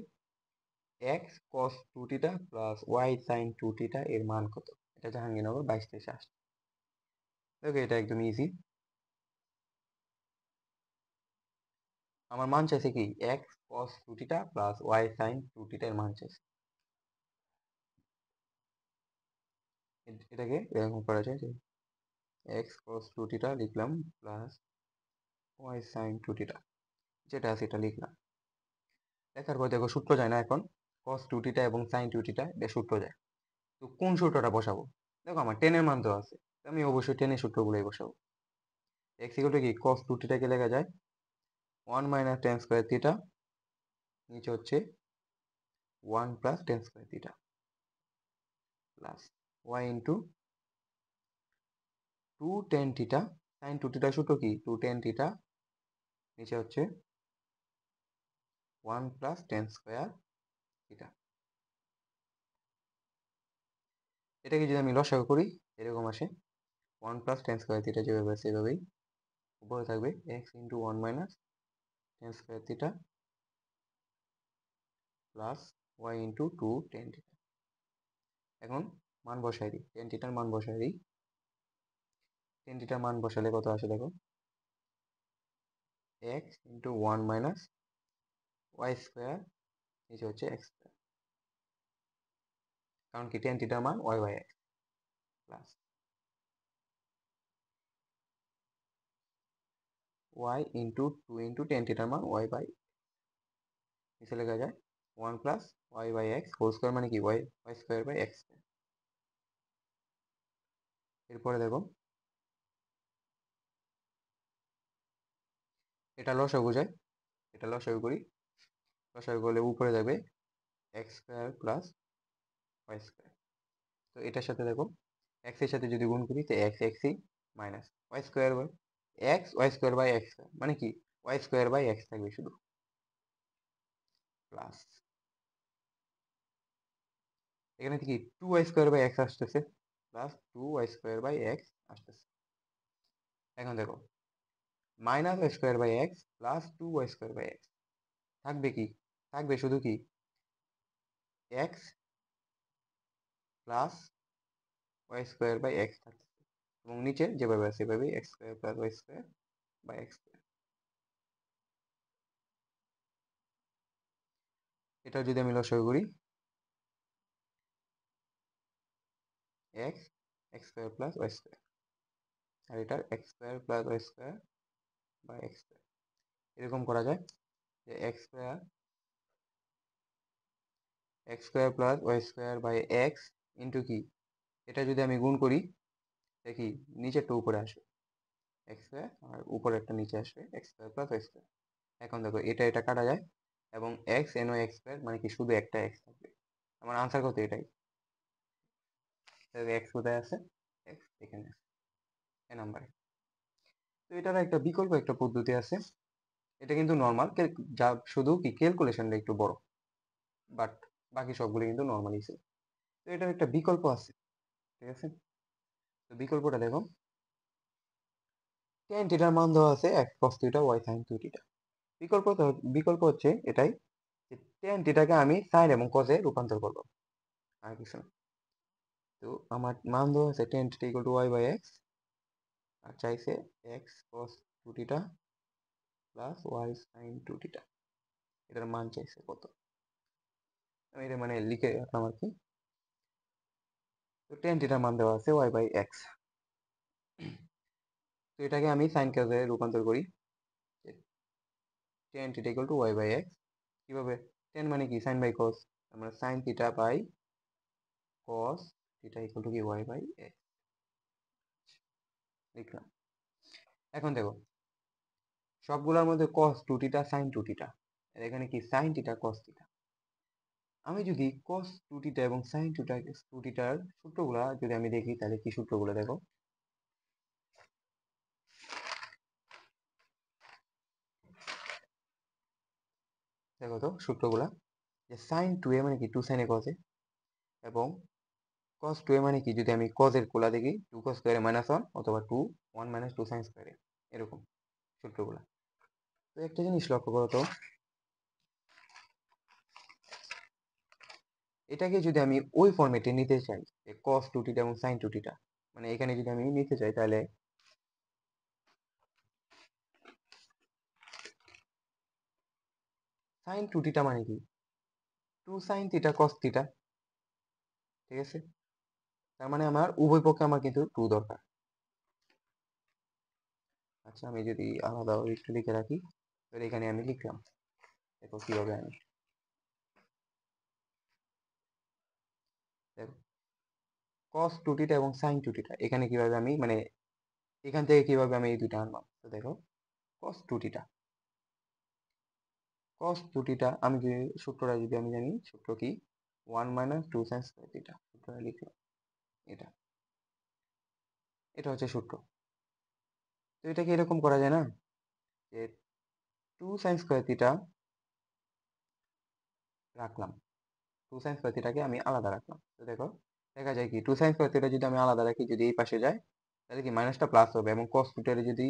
x cos 2 theta plus y sin 2 theta এর মান কত? এটা জাহাঙ্গীরনগর 22-23 আসছে। দেখো এটা একদম ইজি। আমার মান চাইছে কি x cos 2 theta plus y sin 2 theta এর মান চাইছে। এটাকে এরকম করা যায় যে x cos 2 থিটা লিখলাম প্লাস y sin 2 থিটা, যেটা আছে এটা লিখলাম। দেখার পর দেখো সূত্র যায় না এখন, cos 2 থিটা এবং sin 2 থিটা এটা সূত্র যায়। তো কোন সূত্রটা বসাবো? দেখো আমার টেনের মান তো আছে, আমি অবশ্যই টেনের সূত্রগুলোই বসাবো। x ইকুয়াল টু কি cos 2 থিটাকে লেখা যায় 1 মাইনাস tan স্কয়ার থিটা, নিচে হচ্ছে 1 plus tan square theta plus y into 2 tan theta sin 2 theta সূত্র কি 2 tan থিটা, নিচে হচ্ছে 1 প্লাস tan স্কয়ার থিটা। এটাকে যদি আমি লসাগু করি এরকম আসে 1 প্লাস tan স্কয়ার থিটা, যেভাবে আছে সেভাবেই উপরে থাকবে x into 1 minus tan square theta plus y into 2 tan theta. এখন মান বসাই দিই, tan থিটার মান বসাই দিই। tan থিটার মান বসালে কত আসে দেখো, x into 1 minus y square, নিচে হচ্ছে x স্কয়ার, কারণ কি tan থিটার মান y by x plus y into 2 into tan থিটার মান y বাই, নিচে লেখা যায় 1 plus y by x whole square মানে কি y square by x square. এরপরে দেখো এটা লসাগু যায়, এটা লসাগু করি, লসাগু করলে উপরে যাবে x square plus y square. তো এটার সাথে দেখো x এর সাথে যদি গুণ করি তো x xই minus y square by y square by x square মানে কি y স্কয়ার বাই x থাকবে শুধু, প্লাস এখানে কি 2y স্কয়ার বাই x আসতেছে, plus 2y square by x আসতেছে। এখন দেখো minus y square by x plus 2y square by x থাকবে কি, থাকবে শুধু কি x plus y square by x থাকতেছে, এবং নিচে যেভাবে আছে সেভাবে x square plus y square by x square. এটা যদি আমি লসাগু করি x x square plus y square, আর এটা x square plus y square by x square. এরকম করা যায় যে x square plus y square by x into কি, এটা যদি আমি গুণ করি দেখি নিচেরটা উপরে আসবে x স্কয়ার আর উপরে একটা নিচে আসবে x square plus y square. এখন দেখো এটা এটা কাটা যায় এবং x n y x square মানে কি শুধু একটা x থাকবে। আমার আনসার কত এটাই, x কোথায় আছে, x এখানে আছে এ নাম্বারে। তো এটার একটা বিকল্প একটা পদ্ধতি আছে, এটা কিন্তু নর্মাল, যা শুধু কি ক্যালকুলেশনটা একটু বড়, বাট বাকি সবগুলো কিন্তু নর্মালই ছিল। তো এটার একটা বিকল্প আছে, ঠিক আছে? তো বিকল্পটা দেখো tan থিটার মান দেওয়া আছে x cos theta y sin 2 theta. বিকল্প হচ্ছে এটাই যে tan থিটাকে আমি sin এবং cos এ রূপান্তর করব, আর কিছু না। তো আমার মান দেওয়া আছে tan theta equal to y by x, আর চাইছে x cos 2 theta plus y sin 2 theta, এটার মান চাইছে কত? আমি এটা মানে লিখে রাখলাম আর কি। তো টেন থিটার মান দেওয়া আছে ওয়াই বাই এক্স। তো এটাকে আমি সাইন কাজে রূপান্তর করি। Tan theta equal to y by x. কিভাবে? টেন মানে কি সাইন বাই কস, আমরা sine theta by cos theta equal to কি ওয়াই বাই এক্স লিখলাম। এখন দেখো সবগুলোর মধ্যে cos two theta sine two theta, এখানে কি সাইন থিটা কস থিটা। আমি যদি কস টু থিটা এবং সাইন টু থিটার সূত্রগুলা যদি আমি দেখি তাহলে কি সূত্রগুলো দেখো। দেখো তো সূত্রগুলা, যে সাইন টু এ মানে কি টু সাইন এ কস এ, এবং কস টু এ মানে কি যদি আমি কস এর কোলা দেখি টু কস স্কোয়ারে মাইনাস ওয়ান, অথবা two one minus two sine স্কোয়ারে, এরকম সূত্রগুলা। তো একটা জিনিস লক্ষ্য করো তো, এটাকে যদি আমি ওই ফরম্যাটে নিতে চাই, যে কস টু থিটা এবং সাইন টু থিটা, মানে এখানে যদি আমি নিতে চাই তাহলে সাইন টু থিটা মানে কি two sine theta cos theta, ঠিক আছে? তার মানে আমার উভয় পক্ষে আমার কিন্তু টু দরকার। আচ্ছা আমি যদি আলাদা একটু লিখে রাখি, তাহলে এখানে আমি লিখলাম, দেখো কিভাবে আমি, দেখো কস টু থিটা এবং সাইন টু থিটা এখানে কিভাবে আমি মানে এখান থেকে কিভাবে আমি এই দুইটা আনলাম। তো দেখো cos two theta, cos two theta আমি যে সূত্রটা যদি আমি জানি, সূত্র কি one minus two sine square theta, সূত্রটা লিখলাম। এটা এটা হচ্ছে সূত্র। তো এটাকে এরকম করা যায় না, যে টু সাইন স্কোয়ার থিটা রাখলাম, টু সাইন স্কোয়ার থিটাকে আমি আলাদা রাখলাম। তো দেখো দেখা যায় কি টু সাইন স্কোয়ার থিটা যদি আমি আলাদা রাখি, যদি এই পাশে যায় তাহলে কি মাইনাসটা প্লাস হবে, এবং কস টুটারে যদি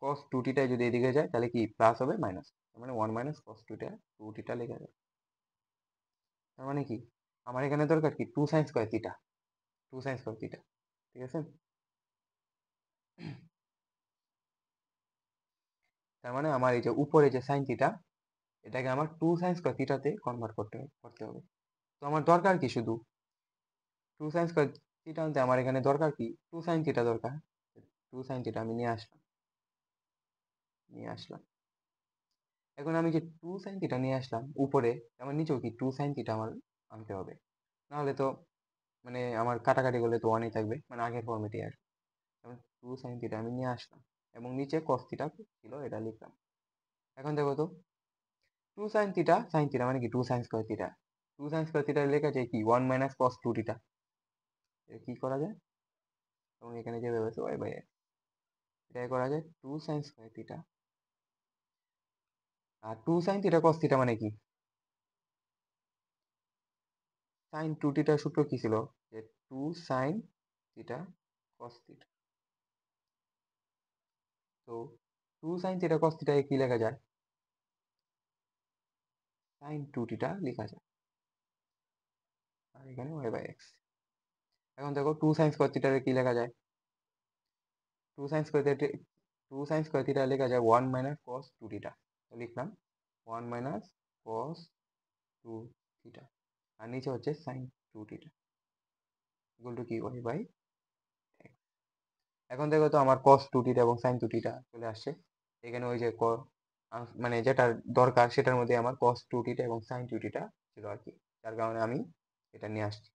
কস টু থিটা যদি এদিকে যায় তাহলে কি প্লাস হবে মাইনাস, মানে one minus cos two theta লেখা যায়। তার মানে কি আমার এখানে দরকার কি two sine square theta, two sine square theta, ঠিক আছে? তার মানে আমার এই যে উপরে যে সাইন থিটা, এটাকে আমার টু সাইন স্কোয়ার থিটাতে কনভার্ট করতে হবে। তো আমার দরকার কি শুধু টু সাইন স্কোয়ার থিটা আনতে, আমার এখানে দরকার কি টু সাইন থিটা দরকার। টু সাইন থিটা আমি নিয়ে আসলাম। এখন আমি যে টু সাইন থিটা নিয়ে আসলাম উপরে, আমার নিচেও কি টু সাইন থিটা আমার আনতে হবে, নাহলে তো মানে আমার কাটাকাটি করলে তো ওয়ানই থাকবে, মানে আগের ফর্মেটে আর। টু সাইন থিটা আমি নিয়ে আসলাম এবং নিচে কস থিটা ছিল এটা লিখলাম। এখন দেখো তো টু সাইন থিটা মানে কি two sine square theta, two sine square theta লেখা যায় কি one minus cos two theta. কি করা যায়, এবং এখানে যে ব্যবস্থা ওয়াই বাই এক্স, এটাই করা যায় টু সাইন স্কোয়ার থিটা। আর two sine theta cos theta মানে কি সাইন টু থিটার সূত্র কি ছিল, যে two sine theta cos theta. তো two sine theta cos theta কি লেখা যায়, সাইন টু থিটা লেখা যায়, আর এখানে ওয়াই বাই এক্স। এখন দেখো টু সাইন স্কোয়ার থিটার কি লেখা যায়, two sine square theta, two sine square theta লেখা যায় one minus cos two theta. লিখলাম one minus cos two theta, আর নিচে হচ্ছে sine two theta equal to কি ওয়াই বাই এক্স। এখন দেখো তো আমার কস টু থিটা এবং সাইন টু থিটা চলে আসছে। এখানে ওই যে মানে যেটা দরকার সেটার মধ্যে আমার কস টু থিটা এবং সাইন টু থিটা ছিল আর কি, যার কারণে আমি এটা নিয়ে আসছি।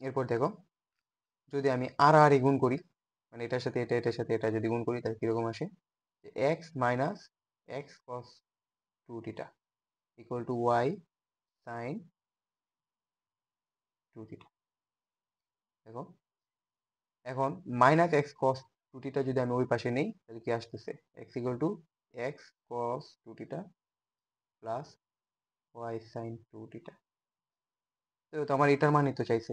এরপর দেখো যদি আমি আর আর গুণ করি, মানে এটার সাথে এটা, এটার সাথে এটা যদি গুণ করি তাহলে কিরকম আসে, যে X minus X cos two theta equal to Y sine two theta. দেখো এখন minus X cos two theta যদি আমি ওই পাশে নেই তাহলে কি আসতেছে, X equal to X cos two theta plus Y sine two theta. তো আমার এটার মানই তো চাইছে,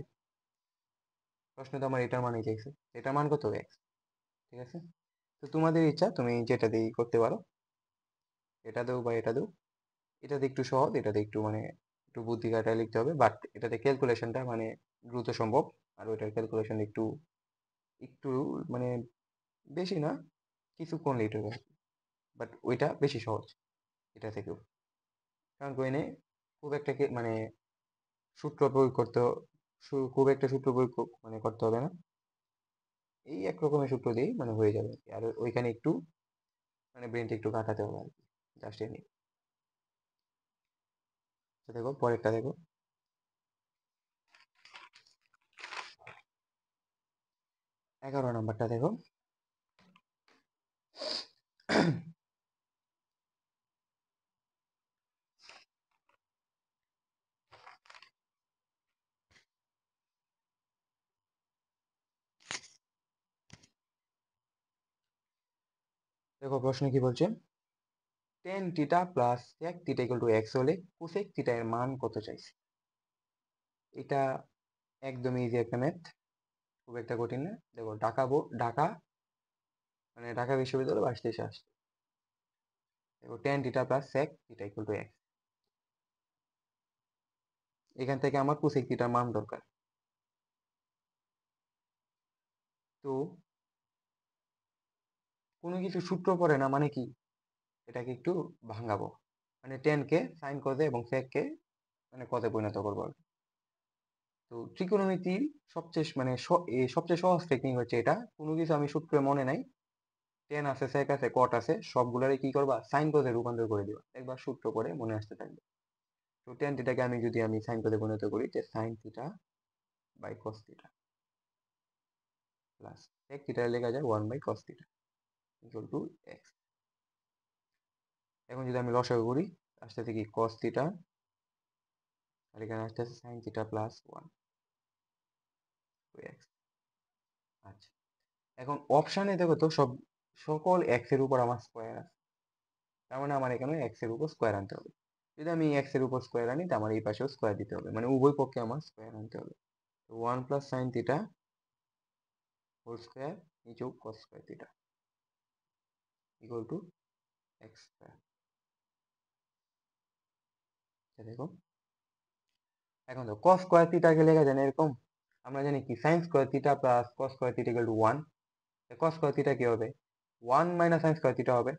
প্রশ্ন তো আমার এটার মানই চাইছে, এটার মান কত এক্স, ঠিক আছে? তো তোমাদের ইচ্ছা তুমি যেটা দিয়ে করতে পারো, এটা দেও বা এটা দেও। এটাতে একটু সহজ, এটাতে একটু মানে একটু বুদ্ধি খাটায় লিখতে হবে, বাট এটাতে ক্যালকুলেশনটা মানে দ্রুত সম্ভব। আর ওইটার ক্যালকুলেশন একটু একটু মানে বেশি না, কিছুক্ষণ লেট হবে, বাট ওইটা বেশি সহজ এটা থেকেও। কারণ কোইনে খুব একটা মানে সূত্র প্রয়োগ করতে খুব একটা সূত্র প্রয়োগ মানে করতে হবে না, এই এক রকমের সূত্র দিয়েই মানে হয়ে যাবে আর ওইখানে একটু মানে ব্রেনটা একটু কাটাতে হবে আর কি, জাস্ট এমনি। তো দেখো পরেরটা দেখো, 11 নম্বরটা দেখো। দেখো প্রশ্ন কি বলছে, tan theta plus sec theta equal to X হলে কোসেক থিটা এর মান কত চাইছে। এটা একদমই ইজি একটা ম্যাথ, খুব একটা কঠিন না। দেখো ঢাকা মানে ঢাকা বিশ্ববিদ্যালয় আসতে আসছে। দেখো tan theta plus sec theta equal to X, এখান থেকে আমার কোসেক থিটার মান দরকার। তো কোনো কিছু সূত্র পড়ে না মানে কি, এটাকে একটু ভাঙাবো, মানে টেন কে সাইন কজে এবং সেক কে মানে কজে পরিণত করবো আর কি। তো ত্রিকোণমিতির সবচেয়ে মানে সবচেয়ে সহজ টেকনিক হচ্ছে এটা, কোনো কিছু আমি সূত্রে মনে নাই, টেন আছে সেক আছে কট আছে সবগুলারই কি করবা সাইন কজে রূপান্তর করে দিবা, একবার সূত্র পড়ে মনে আসতে থাকবে। তো টেন থিটাকে আমি সাইন কজে পরিণত করি, যে sine theta by cos theta plus sec theta লেখা যায় 1 by cos theta equal to X. এখন যদি আমি লসাগু করি আসতেছে কি কস থিটা, আর এখানে আসতেছে সাইন থিটা প্লাস 1 আচ্ছা, এখন অপশানে দেখো তো সকল এক্স এর উপর আমার স্কোয়ার আছে, তার মানে আমার এখানে এক্স এর উপর স্কোয়ার আনতে হবে। যদি আমি এক্স এর উপর স্কোয়ার আনি তো আমার এই পাশেও স্কোয়ার দিতে হবে, মানে উভয় পক্ষে আমার স্কোয়ার আনতে হবে। তো 1 plus sine theta whole square নিচেও cos square theta equal to x square. দেখো এখন তো কস স্কোয়ার থিটাকে লেখা যায় না এরকম, আমরা জানি কি sign square theta plus cos square theta equal to 1। Cos square theta কি হবে, 1 মাইনাস সাইন স্কোয়ার থিটা হবে,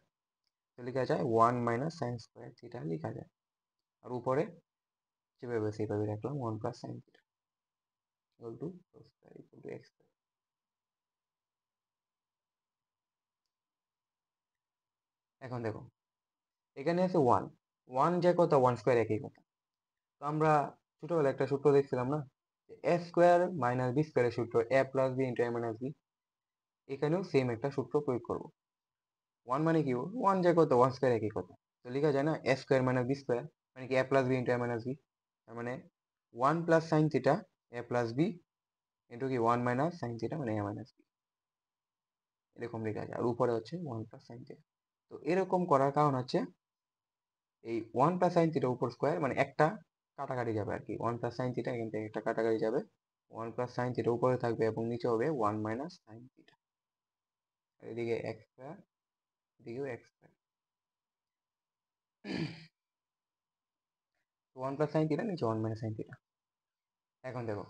তো লেখা যায় 1 মাইনাস সাইন স্কোয়ার থিটা লেখা যায়। আর উপরে যেভাবে সেভাবে রাখলাম 1 plus sine theta equal to cos square equal to x square. এখন দেখো এখানে আছে 1 যে কথা 1 স্কোয়ার একই কথা। তো আমরা ছোটবেলায় একটা সূত্র দেখছিলাম না, এ স্কোয়ার মাইনাস বি স্কোয়ারের সূত্র, এ প্লাস বি ইন্টু এ মাইনাস বি, এখানেও সেম একটা সূত্র প্রয়োগ করবো। 1 মানে কি, 1 যে কথা 1 স্কোয়ার একই কথা, তো লেখা যায় না এ স্কোয়ার মাইনাস বি স্কোয়ার, মানে কি এ প্লাস বি ইন্টু এ মাইনাস বি, তার মানে 1 প্লাস সাইন থিটা এ প্লাস বি ইন্টু কি 1 মাইনাস সাইন থিটা মানে এ মাইনাস বি, এরকম লেখা যায়। আর উপরে হচ্ছে 1 প্লাস সাইন থিটা। তো এরকম করার কারণ হচ্ছে এই 1 প্লাস সাইন থিটা উপর স্কোয়ার মানে একটা কাটাকাটি যাবে আর কি, 1 প্লাস সাইন থিটা এখান থেকে একটা কাটাকাটি যাবে, 1 প্লাস সাইন থিটা উপরে থাকবে এবং নিচে হবে 1 মাইনাস সাইন থিটা, এদিকে এক্স স্কোয়ার এদিকেও x square. 1 plus sine theta নিচে 1 মাইনাস সাইন থিটা। এখন দেখো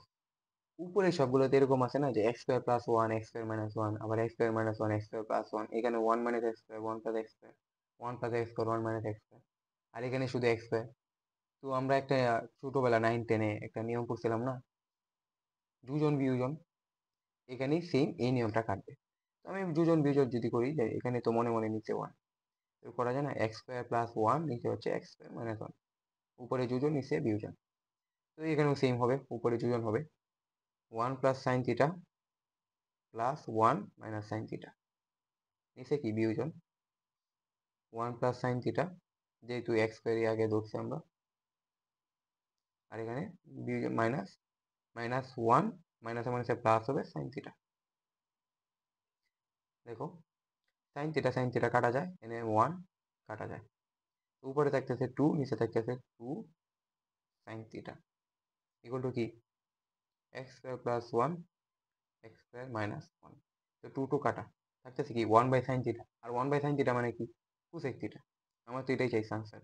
উপরে সবগুলোতে এরকম আছে না যে x square plus 1 x square minus 1 আবার x square minus 1 x square plus 1, এখানে 1 minus x square 1 plus x square 1 plus x square 1 minus x square, আর এখানে শুধু এক্স স্কোয়ার। তো আমরা একটা ছোটবেলা 9-10-এ একটা নিয়ম করছিলাম না, দুজন বিয়োজন, এখানে সেম এই নিয়মটা কাটবে। তো আমি দুজন বিয়োজন যদি করি যে এখানে তো মনে মনে নিচে 1, তো করা যায় না এক্স স্কোয়ার প্লাস 1 নিচে হচ্ছে এক্স স্কোয়ার মাইনাস 1, উপরে যোজন নিচে বিয়োজন। তো এখানেও সেম হবে, উপরে যোজন হবে 1 plus sine theta plus 1 minus sign theta, নিচে কি বিয়োজন 1 প্লাস সাইন থিটা, যেহেতু এক্স স্কোয়ারই আগে ধরছি আমরা, আর এখানে বিয়োজন মাইনাস মাইনাস 1 মাইনাস মাইনাসে প্লাস হবে সাইন থিটা। দেখো সাইন থিটা কাটা যায়, এনে 1 কাটা যায়, উপরে থাকতেছে 2 নিচে থাকতেছে 2 সাইন থিটা ইকুয়াল টু কি x square plus 1 x square minus 1। তো 2 কাটা থাকতেছে কি 1/সাইন থিটা, আর 1/সাইন থিটা মানে কি কোসেক থিটা, আমার তো এটাই চাইছে আনসার।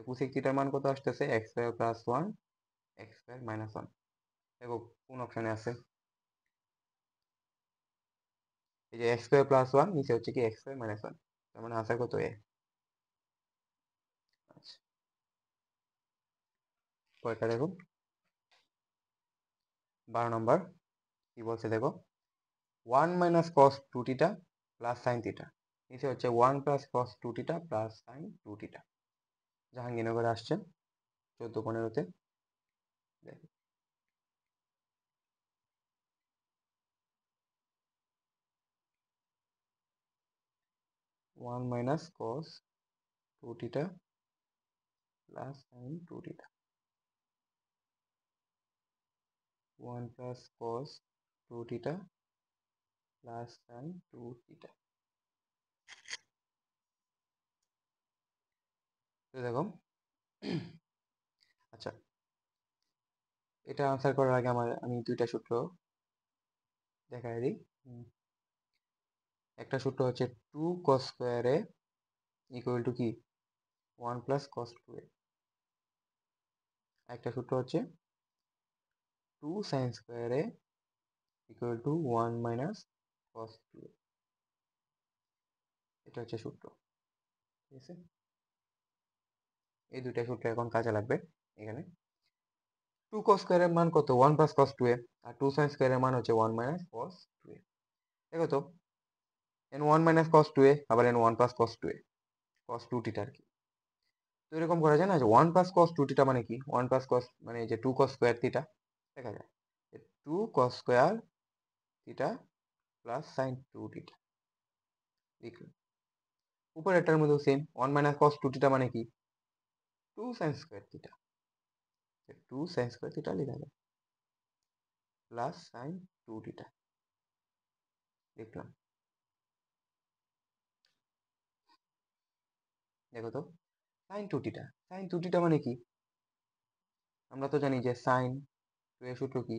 কোসেক থিটার মান কত আসতেছে x square plus 1 x square minus 1। দেখো কোন অপশানে আছে, এই যে এক্স স্কোয়ার প্লাস 1 নিচে হচ্ছে কি এক্স স্কোয়ার মাইনাস 1, তার মানে আনসার কত এ। আচ্ছা পরেরটা দেখো 12 নম্বর কি বলছে দেখো, 1 minus cos 2 theta plus sine theta, নিচে হচ্ছে 1 plus cos 2 theta plus sine 2 theta. জাহাঙ্গীরনগরে আসছে 14-15-তে। দেখো 1 minus cos 2 theta plus sine 2 theta, 1 plus cos 2 theta plus sine 2 theta. তো দেখো আচ্ছা, এটা আনসার করার আগে আমি দুইটা সূত্র দেখাই দিই। একটা সূত্র হচ্ছে 2 cos square A equal to কি 1 প্লাস কস 2a। একটা সূত্র হচ্ছে 2 sine square A equal to 1 minus cos 2a। এটা হচ্ছে সূত্র, ঠিক আছে। এই দুইটা সূত্র এখন কাজে লাগবে এখানে। 2 cos স্কোয়ার এর মান কত, 1 প্লাস কস 2a, আর 2 সাইন স্কোয়ার এর মান হচ্ছে 1 মাইনাস কস 2a। দেখো তো n 1 মাইনাস কস 2a আবার n 1 প্লাস কস 2a, কস 2 থিটা আর কি। তো এরকম করা যায় না যে 1 প্লাস কস 2 থিটা মানে কি, 1 প্লাস কস মানে এই যে 2 cos স্কোয়ার থিটা, দেখা যায় 2 cos square theta plus sine 2 theta লিখলাম। উপরেরটার মধ্যে সেম, 1 মাইনাস কস 2 থিটা মানে কি 2 sign square theta, 2 sign square theta লেখা যায় প্লাস সাইন 2 থিটা লিখলাম। দেখো তো সাইন 2 থিটা, সাইন 2 থিটা মানে কি, আমরা তো জানি যে সাইন 2 এর সূত্র কি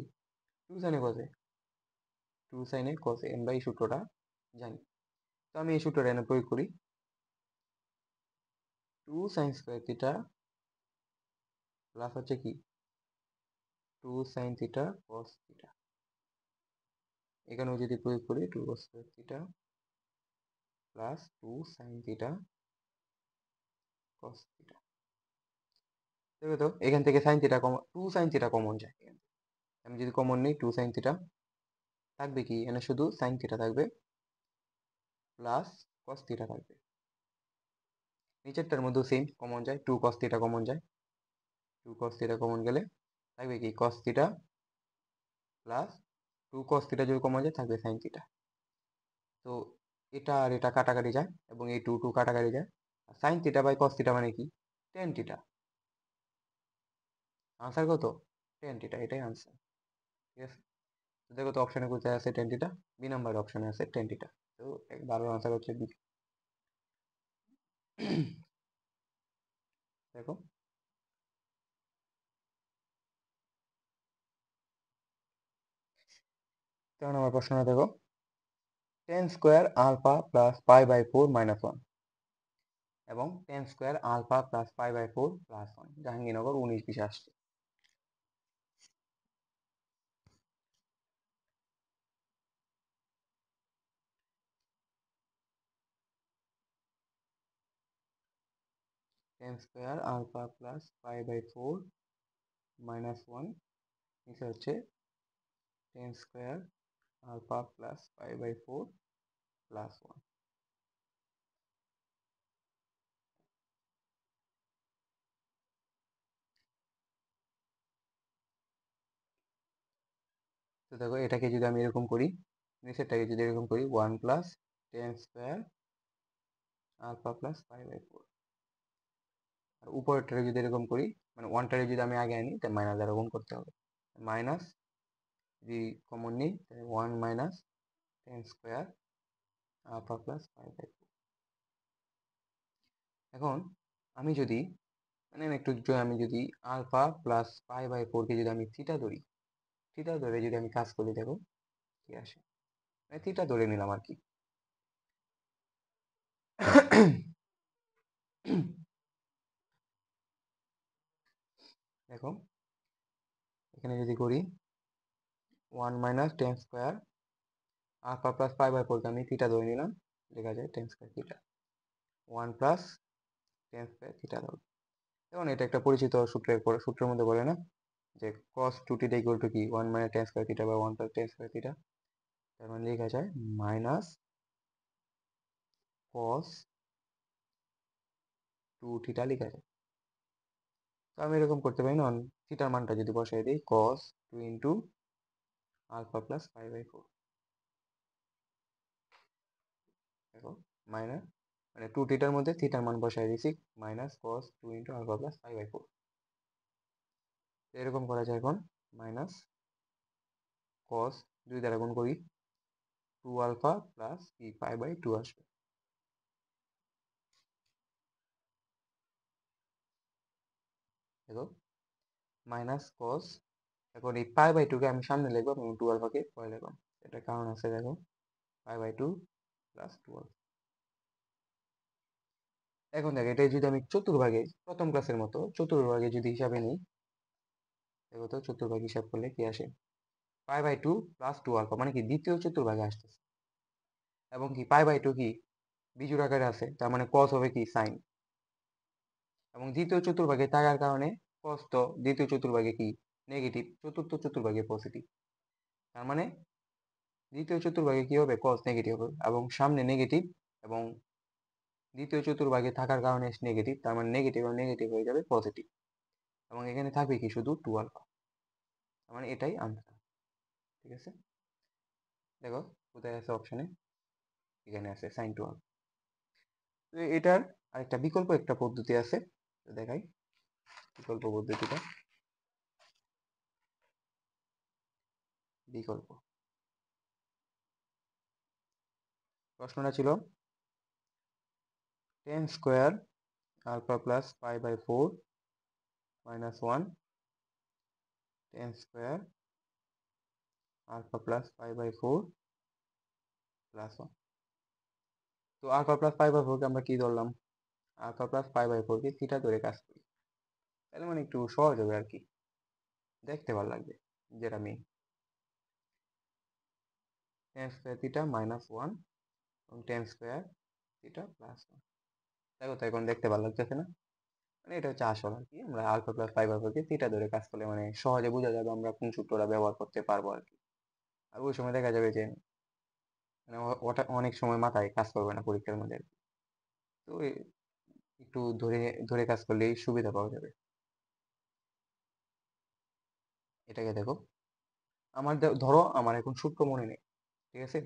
2 সাইনে কসে, 2 সাইনে কসে, আমরা এই সূত্রটা জানি। তো আমি এই সূত্রটা এনে প্রয়োগ করি, 2 সাইন স্কোয়ার থিটা প্লাস হচ্ছে কি 2 সাইন থিটা কস থিটা, এখানেও যদি প্রয়োগ করি 2 cos square theta plus 2 sign theta cos theta. দেখো তো এখান থেকে sine theta common, 2 sine theta common যায়, আমি যদি কমন নিই 2 সাইন থিটা থাকবে কি, এখানে শুধু সাইন থিটা থাকবে প্লাস কস থিটা থাকবে। নিচেরটার মধ্যেও সেম কমন যায়, 2 cos থিটা কমন যায়, 2 cos থিটা কমন গেলে থাকবে কি cos theta plus 2 cos theta যদি কমন যায় থাকবে সাইন থিটা। তো এটা আর এটা কাটাকাটি যায় এবং এই 2 2 কাটাকাটি যায়, আর sine theta by cos theta মানে কি টেন থিটা। আনসার কত, টেন থিটা, এটাই আনসার, ঠিক আছে। তো দেখো তো অপশনে কোথায় আছে টেন থিটা, বি নাম্বার অপশনে আছে টেন থিটা। তো 12 আনসার হচ্ছে বি। দেখো 13 নম্বর প্রশ্নটা দেখো, tan square alpha plus pi by 4 minus 1 এবং tan square alpha plus pi by 4 plus 1, Jahangirnagar 19-20 আসছে। Tan square alpha plus pi by 4 minus 1, নিচে হচ্ছে tan square alpha plus pi by 4 plus 1। তো দেখো এটাকে যদি আমি এরকম করি, নিচেরটাকে যদি এরকম করি 1 plus tan square alpha plus pi by 4, আর উপরেরটাকে যদি এরকম করি মানে ওয়ানটাকে যদি আমি আগে আনি তাহলে মাইনাস দ্বারা গুণ করতে হবে, মাইনাস যদি কমন নিই তাহলে 1 minus tan square alpha plus pi by 4। এখন আমি যদি মানে একটু আমি যদি আলফা প্লাস পাই বাই 4 কে যদি আমি থিটা ধরি, থিটা ধরে যদি আমি কাজ করি দেখো কি আসে, মানে থিটা ধরে নিলাম আর কি। দেখো এখানে যদি করি 1 minus tan square alpha plus pi by 4 কে আমি থিটা ধরে নিলাম, লেখা যায় tan square theta, 1 plus tan square theta ধরো। এখন এটা একটা পরিচিত সূত্রের মধ্যে বলে না যে cos 2θ ইকুয়াল টু কি 1 মাইনাস tan স্কয়ার থিটা বা 1 প্লাস tan স্কয়ার থিটা। তার মানে লেখা যায় মাইনাস cos 2θ লেখা যায়। তো আমি এরকম করতে পারি না, থিটার মানটা যদি বসাই দিই cos 2 ইন্টু আলফা প্লাস 5/4, দেখো মাইনাস মানে 2θ মধ্যে থিটার মান বসাই দিয়েছি minus cos 2 into alpha plus 5/4। এরকম করা যায় এখন মাইনাস cos 2 দ্বারা গুণ করি 2 আলফা প্লাস কি 5/2 আসবে। দেখো মাইনাস cos, এখন এই π/2 কে আমি সামনে লিখবো এবং 2 আলফাকে পরে লিখলাম। এটা কারণ আছে, দেখো π/2 প্লাস 2 আলফা। এখন দেখো এটা যদি আমি চতুর্ভাগে প্রথম ক্লাসের মতো চতুর্ভাগে যদি হিসাবে নিই, দেখো তো চতুর্ভাগ হিসাব করলে কি আসে π/2 প্লাস 2 আলফা মানে কি দ্বিতীয় চতুর্ভাগে আসতেছে, এবং কি π/2 কি বিজোড় আকারে আছে, তার মানে cos হবে কি সাইন, এবং দ্বিতীয় চতুর্ভাগে থাকার কারণে cos তো দ্বিতীয় চতুর্ভাগে কি নেগেটিভ, চতুর্থ চতুর্ভাগে পজিটিভ। তার মানে দ্বিতীয় চতুর্ভাগে কি হবে cos নেগেটিভ হবে, এবং সামনে নেগেটিভ এবং দ্বিতীয় চতুর্ভাগে থাকার কারণে নেগেটিভ, তার মানে নেগেটিভ আর নেগেটিভ হয়ে যাবে পজিটিভ, এবং এখানে থাকবে কি শুধু 2 আলফা। তার মানে এটাই আনসার। ঠিক আছে, দেখো কোথায় আছে অপশনে, এখানে আছে sin 2 আলফা। তো এটার আরেকটা বিকল্প একটা পদ্ধতি আছে, তো দেখাই বিকল্প পদ্ধতিটা। বিকল্প প্রশ্নটা ছিল tan square alpha plus π/4 minus 1 tan square alpha plus π/4 plus 1। তো আলফা প্লাস π/4 কে আমরা কি ধরলাম, আলফা প্লাস π/4 কে থিটা ধরে কাজ করি, তাহলে মানে একটু সহজ হবে আর কি, দেখতে ভালো লাগবে। যেটা আমি tan স্কোয়ার থিটা মাইনাস 1 এবং tan স্কোয়ার থিটা প্লাস 1, দেখো তো এখন দেখতে ভালো লাগতেছে না? মানে এটা হচ্ছে আসল আর কি, আমরা আলফা প্লাস π/4 কে থিটা ধরে কাজ করলে মানে সহজে বোঝা যাবে আমরা কোন সূত্রটা ব্যবহার করতে পারবো আর কি। আর ওই সময় দেখা যাবে যে মানে ওটা অনেক সময় মাথায় কাজ করবে না পরীক্ষার মধ্যে আর কি। তো একটু ধরে ধরে কাজ করলেই সুবিধা পাওয়া যাবে। এটাকে দেখো, আমার ধরো আমার এখন সূত্র মনে নেই, ঠিক আছে,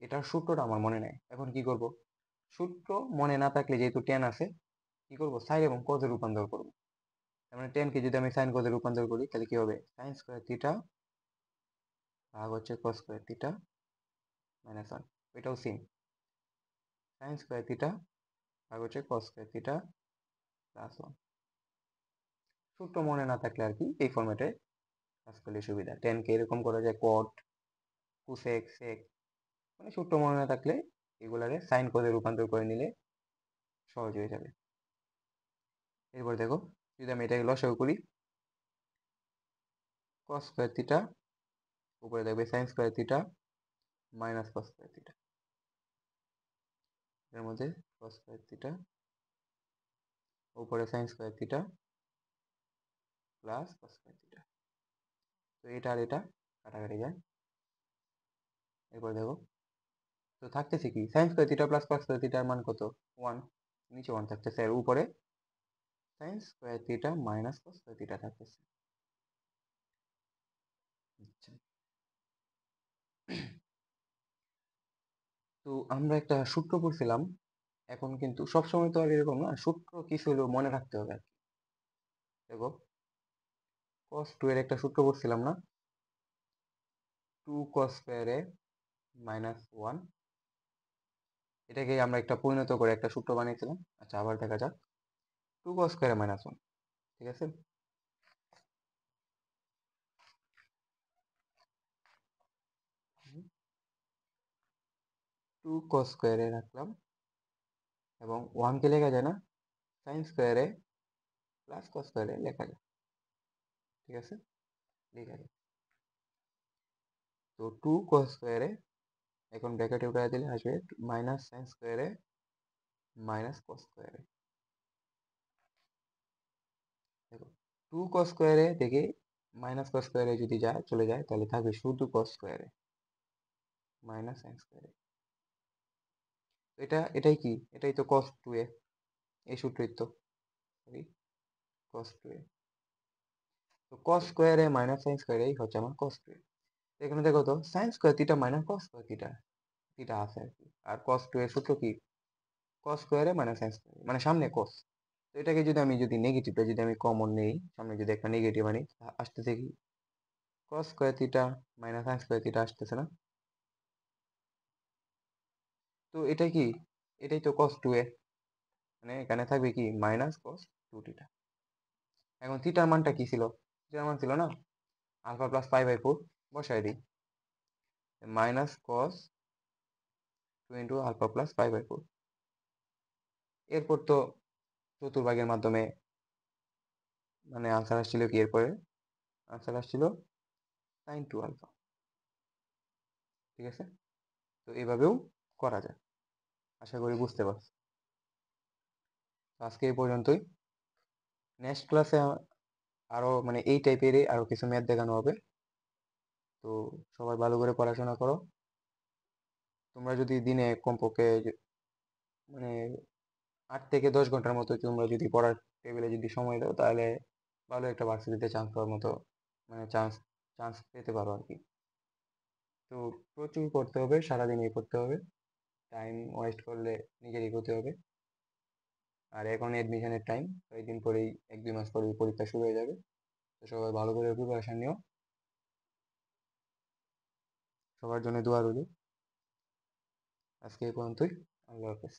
এটার সূত্রটা আমার মনে নেই, এখন কি করব, সূত্র মনে না থাকলে যেহেতু টেন আছে, কি করব সাইন এবং কজে রূপান্তর করব। তার মানে টেন কে যদি আমি সাইন কজে রূপান্তর করি তাহলে কি হবে সাইন স্কোয়ার থিটা ভাগ হচ্ছে কস স্কোয়ার থিটা মাইনাস 1, এটাও সেম সাইন স্কোয়ার থিটা ভাগ হচ্ছে কস স্কোয়ার থিটা প্লাস 1। সূত্র মনে না থাকলে আর কি এই ফরম্যাটে কাজ করলে সুবিধা, টেন কে এরকম করা যায় কট কুসেক সেক, মানে সূত্র মনে না থাকলে এগুলারে সাইন কজে রূপান্তর করে নিলে সহজ হয়ে যাবে। এরপর দেখো যদি আমি এটাকে লসাগু করি cos স্কয়ার থিটা, উপরে দেখবে sin square theta minus cos square theta, এর মধ্যে cos স্কয়ার থিটা উপরে sin square theta plus cos square theta. তো এটা আর এটা কাটাকাটি যায়। এরপর দেখো তো থাকতেছে কি sin square theta plus cos square থিটার মান কত 1, নিচে 1 থাকতেছে, আর উপরে sin square theta minus cos square theta থাকতেছে। আচ্ছা, তো আমরা একটা সূত্র পড়ছিলাম, এখন কিন্তু সবসময় তো আর এরকম না, সূত্র কিছু হলেও মনে রাখতে হবে আর কি। দেখো cos 2 এর একটা সূত্র পড়ছিলাম না, 2 cos স্কয়ার এ মাইনাস 1, এটাকে আমরা একটা পরিণত করে একটা সূত্র বানিয়েছিলাম। আচ্ছা আবার দেখা যাক 2 cos স্কয়ার এ মাইনাস 1, ঠিক আছে, 2 cos স্কয়ার এ রাখলাম এবং 1 কে লেখা যায় না sin স্কয়ার এ প্লাস cos স্কয়ার এ লেখা যায়, ঠিক আছে, লেখা যায়। তো 2 cos স্কয়ার এ এখন ব্র্যাকেটে উঠায় দিলে আসবে মাইনাস sin স্কয়ার এ মাইনাস cos স্কয়ার এ। 2 cos স্কোয়ারে থেকে -cos স্কোয়ারে যদি যায় চলে যায় তাহলে থাকবে শুধু cos স্কোয়ারে মাইনাস সাইন স্কোয়ারে। এটাই কি, এটাই তো cos 2a, এই সূত্রই তো, সরি, cos 2a। তো cos স্কোয়ারে মাইনাস সাইন স্কোয়ারে এই হচ্ছে আমার cos 2a। এখানে দেখো তো sign square theta minus cos square theta, theta আছে আর কি। আর cos 2 এর সূত্র কি, cos স্কোয়ারে মাইনাস সাইন স্কোয়ারে, মানে সামনে cos। তো এটাকে যদি নেগেটিভটা যদি আমি কমন নেই, সামনে যদি একটা নেগেটিভ আনি, আসতেছে কি cos square theta minus sine square theta আসতেছে না? তো এটা কি, এটাই তো cos 2a, মানে এখানে থাকবে কি -cos 2 থিটা। এখন থিটার মানটা কি ছিল, থিটার মান ছিল না α+π/4, বসাই দিই, -cos 2 × α+π/4। এরপর তো চতুর্ভাগের মাধ্যমে মানে আনসার আসছিল কি, এরপরে আনসার আসছিল sin 2α। ঠিক আছে, তো এভাবেও করা যায়। আশা করি বুঝতে পারছো। আজকে এই পর্যন্তই। নেক্সট ক্লাসে আরো মানে এই টাইপেরই আরো কিছু ম্যাথ দেখানো হবে। তো সবাই ভালো করে পড়াশোনা করো। তোমরা যদি দিনে কমপক্ষে মানে 8 থেকে 10 ঘন্টার মতো তোমরা যদি পড়ার টেবিলে যদি সময় দাও, তাহলে ভালো একটা ভার্সিটিতে চান্স পাওয়ার মতো মানে চান্স চান্স পেতে পারো আর কি। তো প্রচুর পড়তে হবে, সারাদিনই পড়তে হবে, টাইম ওয়েস্ট করলে নিজেরই ক্ষতি হবে। আর এখন এডমিশনের টাইম, কয়েকদিন পরেই 1-2 মাস পরেই পরীক্ষা শুরু হয়ে যাবে। তো সবাই ভালো করে প্রিপারেশন নিও। সবার জন্য দোয়া রইল। আজকে এই পর্যন্তই। আল্লাহ হাফেজ।